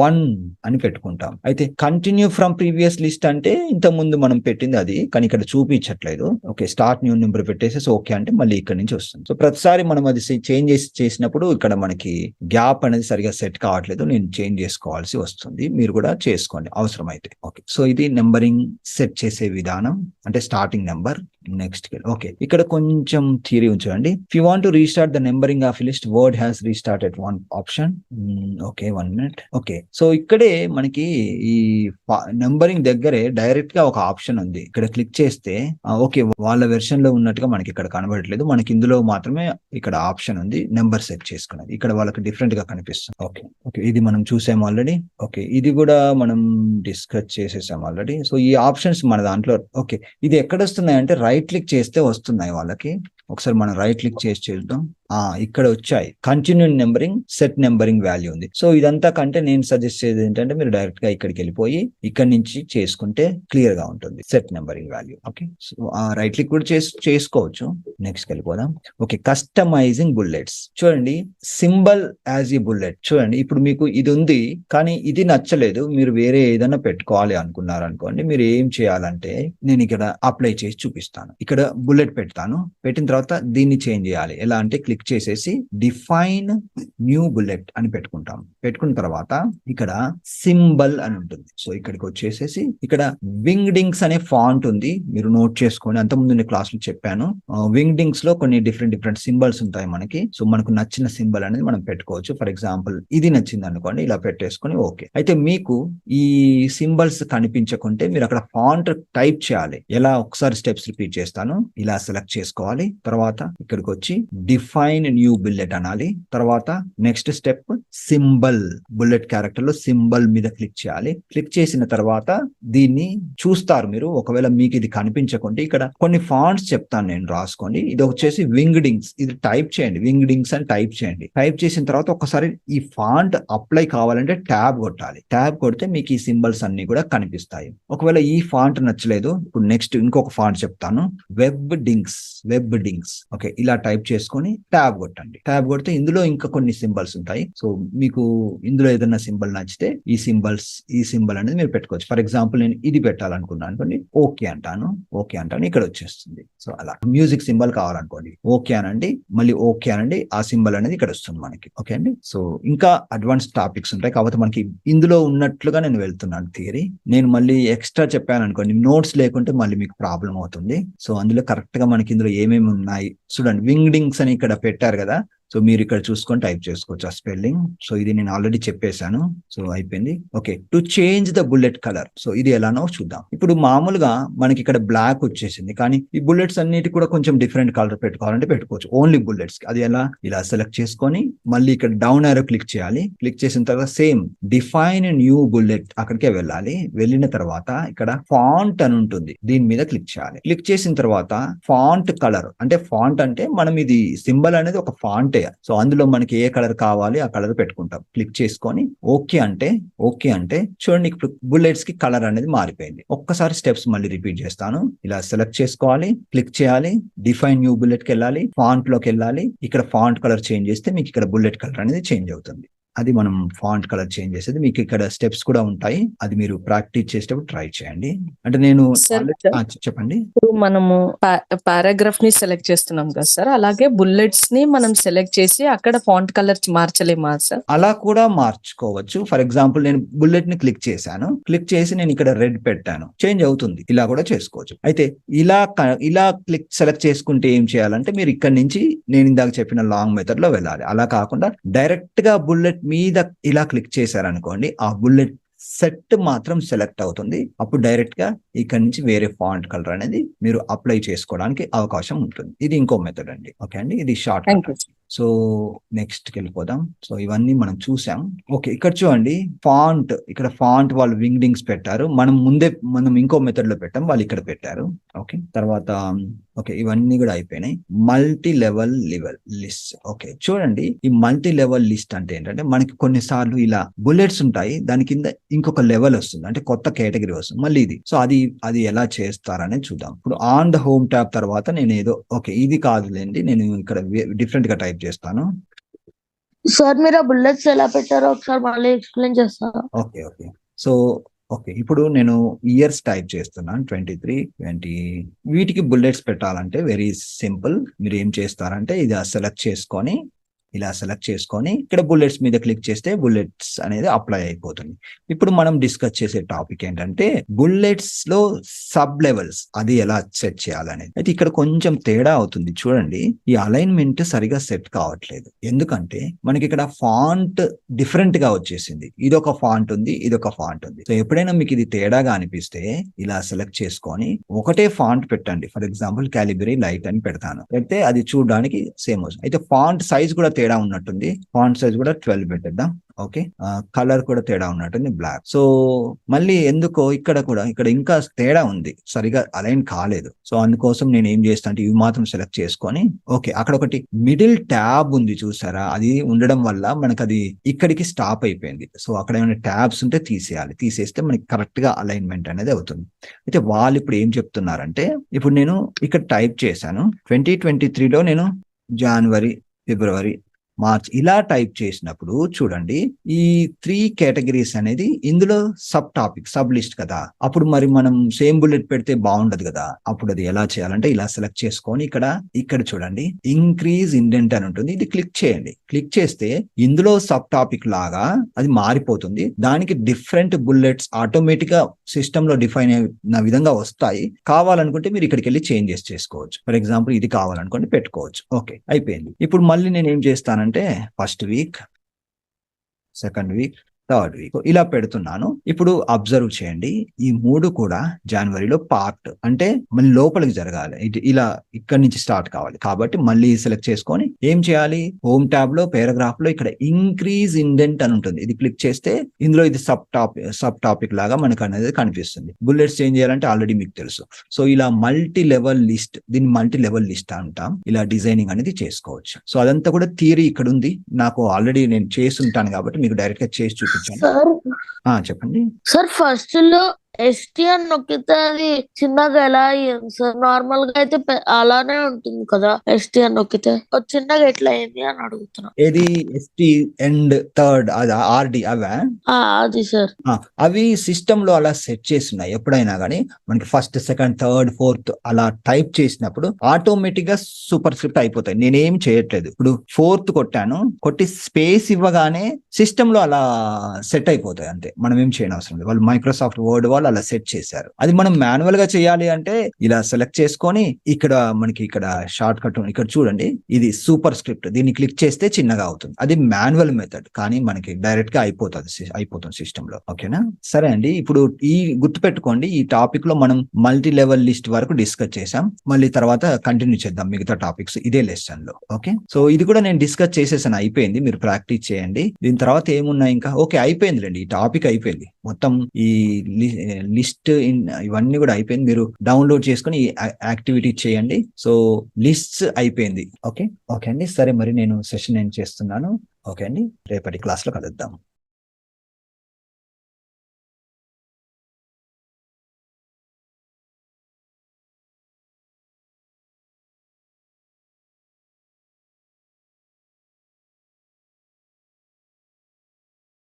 1 అని పెట్టుకుంటాం. అయితే కంటిన్యూ ఫ్రమ్ ప్రీవియస్ లిస్ట్ అంటే ఇంత ముందు మనం పెట్టింది అది, కానీ ఇక్కడ చూపించట్లేదు. ఓకే, స్టార్ట్ న్యూ నెంబర్ పెట్టేసి ఓకే అంటే మళ్ళీ ఇక్కడ నుంచి వస్తుంది. సో ప్రతిసారి మనం అది చేంజ్ చేసినప్పుడు ఇక్కడ మనకి గ్యాప్ అనేది సరిగా సెట్ కావట్లేదు, నేను చేంజ్ చేసుకోవాల్సి వస్తుంది. మీరు కూడా చేసుకోండి అవసరమైతే. ఓకే, సో ఇది నెంబరింగ్ సెట్ చేసే విధానం, అంటే స్టార్టింగ్ నెంబర్. నెక్స్ట్ ఓకే, ఇక్కడ కొంచెం థియరీ ఉంచండి. If you want to restart the numbering of list, word has restarted one option. Okay, 1 minute. Okay, so ఇక్కడే మనకి ఈ నెంబరింగ్ దగ్గరే డైరెక్ట్ గా ఒక ఆప్షన్ ఉంది. ఇక్కడ క్లిక్ చేస్తే ఓకే, వాళ్ళ వెర్షన్ లో ఉన్నట్టుగా మనకి ఇక్కడ కనబడట్లేదు, మనకి ఇందులో మాత్రమే ఇక్కడ ఆప్షన్ ఉంది నెంబర్ సెట్ చేసుకున్నది. ఇక్కడ వాళ్ళకి డిఫరెంట్ గా కనిపిస్తుంది. ఓకే ఓకే, ఇది మనం చూసాం ఆల్రెడీ. ఓకే, ఇది కూడా మనం డిస్కస్ చేసేసాం ఆల్రెడీ. సో ఈ ఆప్షన్స్ మన దాంట్లో ఓకే, ఇది ఎక్కడ వస్తున్నాయి అంటే రైట్ క్లిక్ చేస్తే వస్తున్నాయి వాళ్ళకి. ఒకసారి మనం రైట్ క్లిక్ చేసి చూద్దాం. ఇక్కడ వచ్చాయి continue numbering, set numbering value ఉంది. సో ఇదంతా కంటే నేను సజెస్ట్ చేసేది ఏంటంటే మీరు డైరెక్ట్ గా ఇక్కడికి వెళ్ళిపోయి ఇక్కడ నుంచి చేసుకుంటే క్లియర్ గా ఉంటుంది set numbering value. Okay, so right click కూడా చేసుకోవచ్చు. నెక్స్ట్ వెళ్ళిపోదాం. Okay, customising bullets. చూడండి, సింబల్ యాజ్ ఏ బుల్లెట్. చూడండి, ఇప్పుడు మీకు ఇది ఉంది కానీ ఇది నచ్చలేదు, మీరు వేరే ఏదైనా పెట్టుకోవాలి అనుకున్నారు అనుకోండి, మీరు ఏం చేయాలంటే నేను ఇక్కడ అప్లై చేసి చూపిస్తాను. ఇక్కడ బుల్లెట్ పెడతాను, పెట్టిన తర్వాత దీన్ని చేంజ్ చేయాలి. ఎలా అంటే క్లిక్ క్లిక్ చేసేసి డిఫైన్ న్యూ బుల్లెట్ అని పెట్టుకున్న తర్వాత ఇక్కడ సింబల్ అని ఉంటుంది. సో ఇక్కడికి వచ్చేసేసి ఇక్కడ వింగ్డింగ్స్ అనే ఫాంట్ ఉంది, మీరు నోట్ చేసుకోండి. అంతకుముందు నేను క్లాస్ లో చెప్పాను, వింగ్డింగ్స్ లో కొన్ని డిఫరెంట్ సింబల్స్ ఉంటాయి మనకి. సో మనకు నచ్చిన సింబల్ అనేది మనం పెట్టుకోవచ్చు. ఫర్ ఎగ్జాంపుల్ ఇది నచ్చింది అనుకోండి, ఇలా పెట్టేసుకొని ఓకే. అయితే మీకు ఈ సింబల్స్ కనిపించకుంటే మీరు అక్కడ ఫాంట్ టైప్ చేయాలి. ఎలా, ఒకసారి స్టెప్స్ రిపీట్ చేస్తాను. ఇలా సెలెక్ట్ చేసుకోవాలి, తర్వాత ఇక్కడికి వచ్చి డిఫైన్ న్యూ బుల్లెట్ అనాలి. తర్వాత next step symbol, bullet character లో సింబల్ మీద క్లిక్ చేయాలి. క్లిక్ చేసిన తర్వాత దీన్ని చూస్తారు మీరు. ఒకవేళ మీకు ఇది కనిపించకుంటే ఇక్కడ కొన్ని ఫాంట్స్ చెప్తాను నేను, రాసుకోండి. ఇది వచ్చేసి వింగ్డింగ్స్, ఇది టైప్ చేయండి, వింగ్డింగ్స్ అని టైప్ చేయండి. టైప్ చేసిన తర్వాత ఒకసారి ఈ ఫాంట్ అప్లై కావాలంటే ట్యాబ్ కొట్టాలి. ట్యాబ్ కొడితే మీకు ఈ సింబల్స్ అన్ని కూడా కనిపిస్తాయి. ఒకవేళ ఈ ఫాంట్ నచ్చలేదు, ఇప్పుడు నెక్స్ట్ ఇంకొక ఫాంట్ చెప్తాను, వెబ్ డింగ్స్. ఓకే, ఇలా టైప్ చేసుకొని ట్యాబ్ కొట్టండి. ట్యాబ్ కొడితే ఇందులో ఇంకా కొన్ని సింబల్స్ ఉంటాయి. సో మీకు ఇందులో ఏదైనా సింబల్ నచ్చితే ఈ సింబల్ అనేది మీరు పెట్టుకోవచ్చు. ఫర్ ఎగ్జాంపుల్ నేను ఇది పెట్టాలనుకున్నాను అనుకోండి, ఓకే అంటాను, ఇక్కడ వచ్చేస్తుంది. సో అలా మ్యూజిక్ సింబల్ కావాలనుకోండి, ఓకే అనండి, మళ్ళీ ఓకే అనండి, ఆ సింబల్ అనేది ఇక్కడ వస్తుంది మనకి. ఓకే అండి. సో ఇంకా అడ్వాన్స్ టాపిక్స్ ఉంటాయి, కాబట్టి మనకి ఇందులో ఉన్నట్లుగా నేను వెళ్తున్నాను థియరీ. నేను మళ్ళీ ఎక్స్ట్రా చెప్పాను అనుకోండి, నోట్స్ లేకుంటే మళ్ళీ మీకు ప్రాబ్లం అవుతుంది. సో అందులో కరెక్ట్ గా మనకి ఇందులో ఏమేమి ఉన్నాయి చూడండి. వింగ్డింగ్స్ అని ఇక్కడ పెట్టారు కదా, సో మీరు ఇక్కడ చూసుకొని టైప్ చేసుకోవచ్చు ఆ స్పెల్లింగ్. సో ఇది నేను ఆల్రెడీ చెప్పేశాను. సో అయిపోయింది. Okay, to change the bullet colour. So ఇది ఎలానో చూద్దాం. ఇప్పుడు మామూలుగా మనకి ఇక్కడ బ్లాక్ వచ్చేసింది, కానీ ఈ బుల్లెట్స్ అన్నిటి కూడా కొంచెం డిఫరెంట్ కలర్ పెట్టుకోవాలంటే పెట్టుకోవచ్చు, ఓన్లీ బుల్లెట్స్. అది ఎలా, ఇలా సెలెక్ట్ చేసుకొని మళ్ళీ ఇక్కడ డౌన్ యారో క్లిక్ చేయాలి. క్లిక్ చేసిన తర్వాత సేమ్ డిఫైన్ న్యూ బుల్లెట్ అక్కడికే వెళ్ళాలి. వెళ్ళిన తర్వాత ఇక్కడ ఫాంట్ అని ఉంటుంది, దీని మీద క్లిక్ చేయాలి. క్లిక్ చేసిన తర్వాత ఫాంట్ కలర్, అంటే ఫాంట్ అంటే మనం ఇది సింబల్ అనేది ఒక ఫాంట్. సో అందులో మనకి ఏ కలర్ కావాలి ఆ కలర్ పెట్టుకుంటాం. క్లిక్ చేసుకొని ఓకే అంటే చూడండి, ఇప్పుడు బుల్లెట్స్ కి కలర్ అనేది మారిపోయింది. ఒక్కసారి స్టెప్స్ మళ్ళీ రిపీట్ చేస్తాను. ఇలా సెలెక్ట్ చేసుకోవాలి, క్లిక్ చేయాలి, డిఫైన్ న్యూ బుల్లెట్ కి వెళ్ళాలి, ఫాంట్ లోకి వెళ్ళాలి. ఇక్కడ ఫాంట్ కలర్ చేంజ్ చేస్తే మీకు ఇక్కడ బుల్లెట్ కలర్ అనేది చేంజ్ అవుతుంది. అది మనం ఫాంట్ కలర్ చేంజ్ చేసేది. మీకు ఇక్కడ స్టెప్స్ కూడా ఉంటాయి, అది మీరు ప్రాక్టీస్ చేసేటప్పుడు ట్రై చేయండి. అంటే నేను చెప్పండి. ఇప్పుడు మనము పారాగ్రాఫ్ ని సెలెక్ట్ చేస్తున్నాం కదా సార్, అలాగే బుల్లెట్స్ ని మనం సెలెక్ట్ చేసి అక్కడ ఫాంట్ కలర్ మార్చలేమా సార్? అలా కూడా మార్చుకోవచ్చు. ఫర్ ఎగ్జాంపుల్ నేను బుల్లెట్ ని క్లిక్ చేశాను, క్లిక్ చేసి నేను ఇక్కడ రెడ్ పెట్టాను, చేంజ్ అవుతుంది. ఇలా కూడా చేసుకోవచ్చు. అయితే ఇలా క్లిక్ సెలెక్ట్ చేసుకుంటే ఏం చేయాలంటే మీరు ఇక్కడ నుంచి నేను ఇందాక చెప్పిన లాంగ్ మెథడ్ లో వెళ్ళాలి. అలా కాకుండా డైరెక్ట్ గా బుల్లెట్ మీద ఇలా క్లిక్ చేశారనుకోండి, ఆ బుల్లెట్ సెట్ మాత్రం సెలెక్ట్ అవుతుంది. అప్పుడు డైరెక్ట్ గా ఇక్కడ నుంచి వేరే ఫాంట్ కలర్ అనేది మీరు అప్లై చేసుకోవడానికి అవకాశం ఉంటుంది. ఇది ఇంకో మెథడ్ అండి. ఓకే అండి, ఇది షార్ట్ కట్. సో నెక్స్ట్ కి వెళ్ళిపోదాం. సో ఇవన్నీ మనం చూసాం. ఓకే, ఇక్కడ చూడండి ఫాంట్, ఇక్కడ ఫాంట్ వాళ్ళు వింగ్డింగ్స్ పెట్టారు, మనం ఇంకో మెథడ్ లో పెట్టాం, వాళ్ళు ఇక్కడ పెట్టారు. ఓకే, తర్వాత ఓకే ఇవన్నీ కూడా అయిపోయినాయి. Multi level list. ఓకే చూడండి, ఈ మల్టీ లెవెల్ లిస్ట్ అంటే ఏంటంటే మనకి కొన్నిసార్లు ఇలా బుల్లెట్స్ ఉంటాయి, దాని కింద ఇంకొక లెవెల్ వస్తుంది, అంటే కొత్త కేటగిరీ వస్తుంది మళ్ళీ ఇది. సో అది ఎలా చేస్తారనేది చూద్దాం. ఇప్పుడు ఆన్ ద హోమ్ ట్యాబ్ తర్వాత నేను ఏదో ఓకే ఇది కాదులేండి, నేను ఇక్కడ డిఫరెంట్ గా టైప్ చేస్తాను. సార్ మీరు ఆ బుల్లెట్స్ ఎలా పెట్టారో ఒకసారి మళ్ళీ ఎక్స్ప్లెయిన్ చేస్తారా? ఓకే ఇప్పుడు నేను ఇయర్స్ టైప్ చేస్తున్నాను, 23, 20. వీటికి బుల్లెట్స్ పెట్టాలంటే వెరీ సింపుల్. మీరు ఏం చేస్తారంటే ఇది సెలెక్ట్ చేసుకొని ఇలా సెలెక్ట్ చేసుకొని ఇక్కడ బుల్లెట్స్ మీద క్లిక్ చేస్తే బుల్లెట్స్ అనేది అప్లై అయిపోతుంది. ఇప్పుడు మనం డిస్కస్ చేసే టాపిక్ ఏంటంటే బుల్లెట్స్ లో సబ్ లెవెల్స్, అది ఎలా సెట్ చేయాలనేది. అయితే ఇక్కడ కొంచెం తేడా అవుతుంది చూడండి, ఈ అలైన్మెంట్ సరిగా సెట్ కావట్లేదు. ఎందుకంటే మనకి ఇక్కడ ఫాంట్ డిఫరెంట్ గా వచ్చేసింది, ఇదొక ఫాంట్ ఉంది, ఇదొక ఫాంట్ ఉంది. సో ఎప్పుడైనా మీకు ఇది తేడాగా అనిపిస్తే ఇలా సెలెక్ట్ చేసుకొని ఒకటే ఫాంట్ పెట్టండి. ఫర్ ఎగ్జాంపుల్ క్యాలిబరీ లైట్ అని పెడతాను, పెడితే అది చూడడానికి సేమ్ వస్తుంది. అయితే ఫాంట్ సైజ్ కూడా తేడా ఉన్నట్టుంది, ఫాంట్ సైజ్ కూడా 12 పెట్టేద్దాం. ఓకే, కలర్ కూడా తేడా ఉన్నట్టుంది, బ్లాక్. సో మళ్ళీ ఎందుకో ఇక్కడ ఇంకా తేడా ఉంది, సరిగా అలైన్ కాలేదు. సో అందుకోసం నేను ఏం చేస్తాను అంటే ఇవి మాత్రం సెలెక్ట్ చేసుకొని ఓకే, అక్కడ ఒకటి మిడిల్ ట్యాబ్ ఉంది చూసారా, అది ఉండడం వల్ల మనకు అది ఇక్కడికి స్టాప్ అయిపోయింది. సో అక్కడ ఏమైనా ట్యాబ్స్ ఉంటే తీసేయాలి, తీసేస్తే మనకి కరెక్ట్ గా అలైన్మెంట్ అనేది అవుతుంది. అయితే వాళ్ళు ఇప్పుడు ఏం చెప్తున్నారంటే, ఇప్పుడు నేను ఇక్కడ టైప్ చేశాను 2023లో నేను జనవరి, ఫిబ్రవరి, మార్చ్ ఇలా టైప్ చేసినప్పుడు చూడండి ఈ 3 కేటగిరీస్ అనేది ఇందులో సబ్ టాపిక్ సబ్ లిస్ట్ కదా, అప్పుడు మరి మనం సేమ్ బుల్లెట్ పెడితే బాగుండదు కదా. అప్పుడు అది ఎలా చేయాలంటే ఇలా సెలెక్ట్ చేసుకొని ఇక్కడ చూడండి ఇంక్రీజ్ ఇండెంట్ అని ఉంటుంది, ఇది క్లిక్ చేయండి. క్లిక్ చేస్తే ఇందులో సబ్ టాపిక్ లాగా అది మారిపోతుంది. దానికి డిఫరెంట్ బుల్లెట్స్ ఆటోమేటిక్ గా సిస్టమ్ లో డిఫైన్ అయిన విధంగా వస్తాయి. కావాలనుకుంటే మీరు ఇక్కడికి వెళ్ళి చేంజెస్ చేసుకోవచ్చు. ఫర్ ఎగ్జాంపుల్ ఇది కావాలనుకోండి పెట్టుకోవచ్చు. ఓకే, అయిపోయింది. ఇప్పుడు మళ్ళీ నేను ఏం చేస్తానంటే first week, second week, third week ఇలా పెడుతున్నాను. ఇప్పుడు అబ్జర్వ్ చేయండి, ఈ 3 కూడా జనవరిలో పార్ట్ అంటే మళ్ళీ లోపలికి జరగాలి. ఇలా ఇక్కడి నుంచి స్టార్ట్ కావాలి కాబట్టి మళ్ళీ సెలెక్ట్ చేసుకొని ఏం చేయాలి, హోమ్ ట్యాబ్ లో పారాగ్రాఫ్ లో ఇక్కడ ఇంక్రీజ్ ఇండెంట్ అని ఉంటుంది, ఇది క్లిక్ చేస్తే ఇందులో ఇది సబ్ టాపిక్ లాగా మనకు అనేది కనిపిస్తుంది. బుల్లెట్స్ చేంజ్ చేయాలంటే ఆల్రెడీ మీకు తెలుసు. సో ఇలా మల్టీ లెవెల్ లిస్ట్, దీన్ని మల్టీ లెవెల్ లిస్ట్ అంటాం. ఇలా డిజైనింగ్ అనేది చేసుకోవచ్చు. సో అదంతా కూడా థియరీ ఇక్కడ ఉంది, నాకు ఆల్రెడీ నేను చేసి ఉంటాను కాబట్టి మీకు డైరెక్ట్ గా చేసి చూపించాను. చెప్పండి సార్. ఫస్ట్ లో ఎస్టీ అని నొక్కితే అది చిన్నగా ఎలా అయ్యింది సార్? నార్మల్ గా అయితే అలానే ఉంటుంది కదా, ఎస్టీ అని నొక్కితే చిన్నగా ఎట్లా అయింది అని అడుగుతున్నా. ఏది ఎస్టీ అండ్ థర్డ్ అది ఆర్డి అవా? అది సార్. అవి సిస్టమ్ లో అలా సెట్ చేస్తున్నాయి. ఎప్పుడైనా కానీ మనకి ఫస్ట్, సెకండ్, థర్డ్, ఫోర్త్ అలా టైప్ చేసినప్పుడు ఆటోమేటిక్ గా సూపర్ స్క్రిప్ట్ అయిపోతాయి. నేనేం చేయట్లేదు. ఇప్పుడు 4th కొట్టాను, కొట్టి స్పేస్ ఇవ్వగానే సిస్టమ్ లో అలా సెట్ అయిపోతాయి అంతే. మనం ఏం చేయని అవసరం లేదు. వాళ్ళు మైక్రోసాఫ్ట్ వర్డ్ వాళ్ళు అలా సెట్ చేశారు. అది మనం మాన్యువల్ గా చేయాలి అంటే ఇలా సెలెక్ట్ చేసుకొని ఇక్కడ మనకి ఇక్కడ షార్ట్ కట్ ఇక్కడ చూడండి, ఇది సూపర్ స్క్రిప్ట్, దీన్ని క్లిక్ చేస్తే చిన్నగా అవుతుంది. అది మాన్యువల్ మెథడ్, కానీ మనకి డైరెక్ట్ గా అయిపోతుంది సిస్టమ్ లో. ఓకేనా? సరే అండి, ఇప్పుడు ఈ గుర్తుపెట్టుకోండి, ఈ టాపిక్ లో మనం మల్టీ లెవెల్ లిస్ట్ వరకు డిస్కస్ చేసాం. మళ్ళీ తర్వాత కంటిన్యూ చేద్దాం మిగతా టాపిక్స్ ఇదే లెసన్ లో. ఓకే, సో ఇది కూడా నేను డిస్కస్ చేసేసాను, అయిపోయింది. మీరు ప్రాక్టీస్ చేయండి. దీని తర్వాత ఏమున్నాయి ఇంకా? ఓకే, అయిపోయిందిలేండి, ఈ టాపిక్ అయిపోయింది మొత్తం. ఈ లిస్ట్ ఇవన్నీ కూడా అయిపోయింది. మీరు డౌన్లోడ్ చేసుకుని యాక్టివిటీ చేయండి. సో లిస్ట్స్ అయిపోయింది. ఓకే అండి, సరే మరి నేను సెషన్ ఏం చేస్తున్నాను. ఓకే అండి, రేపటి క్లాస్ లో కలుద్దాం.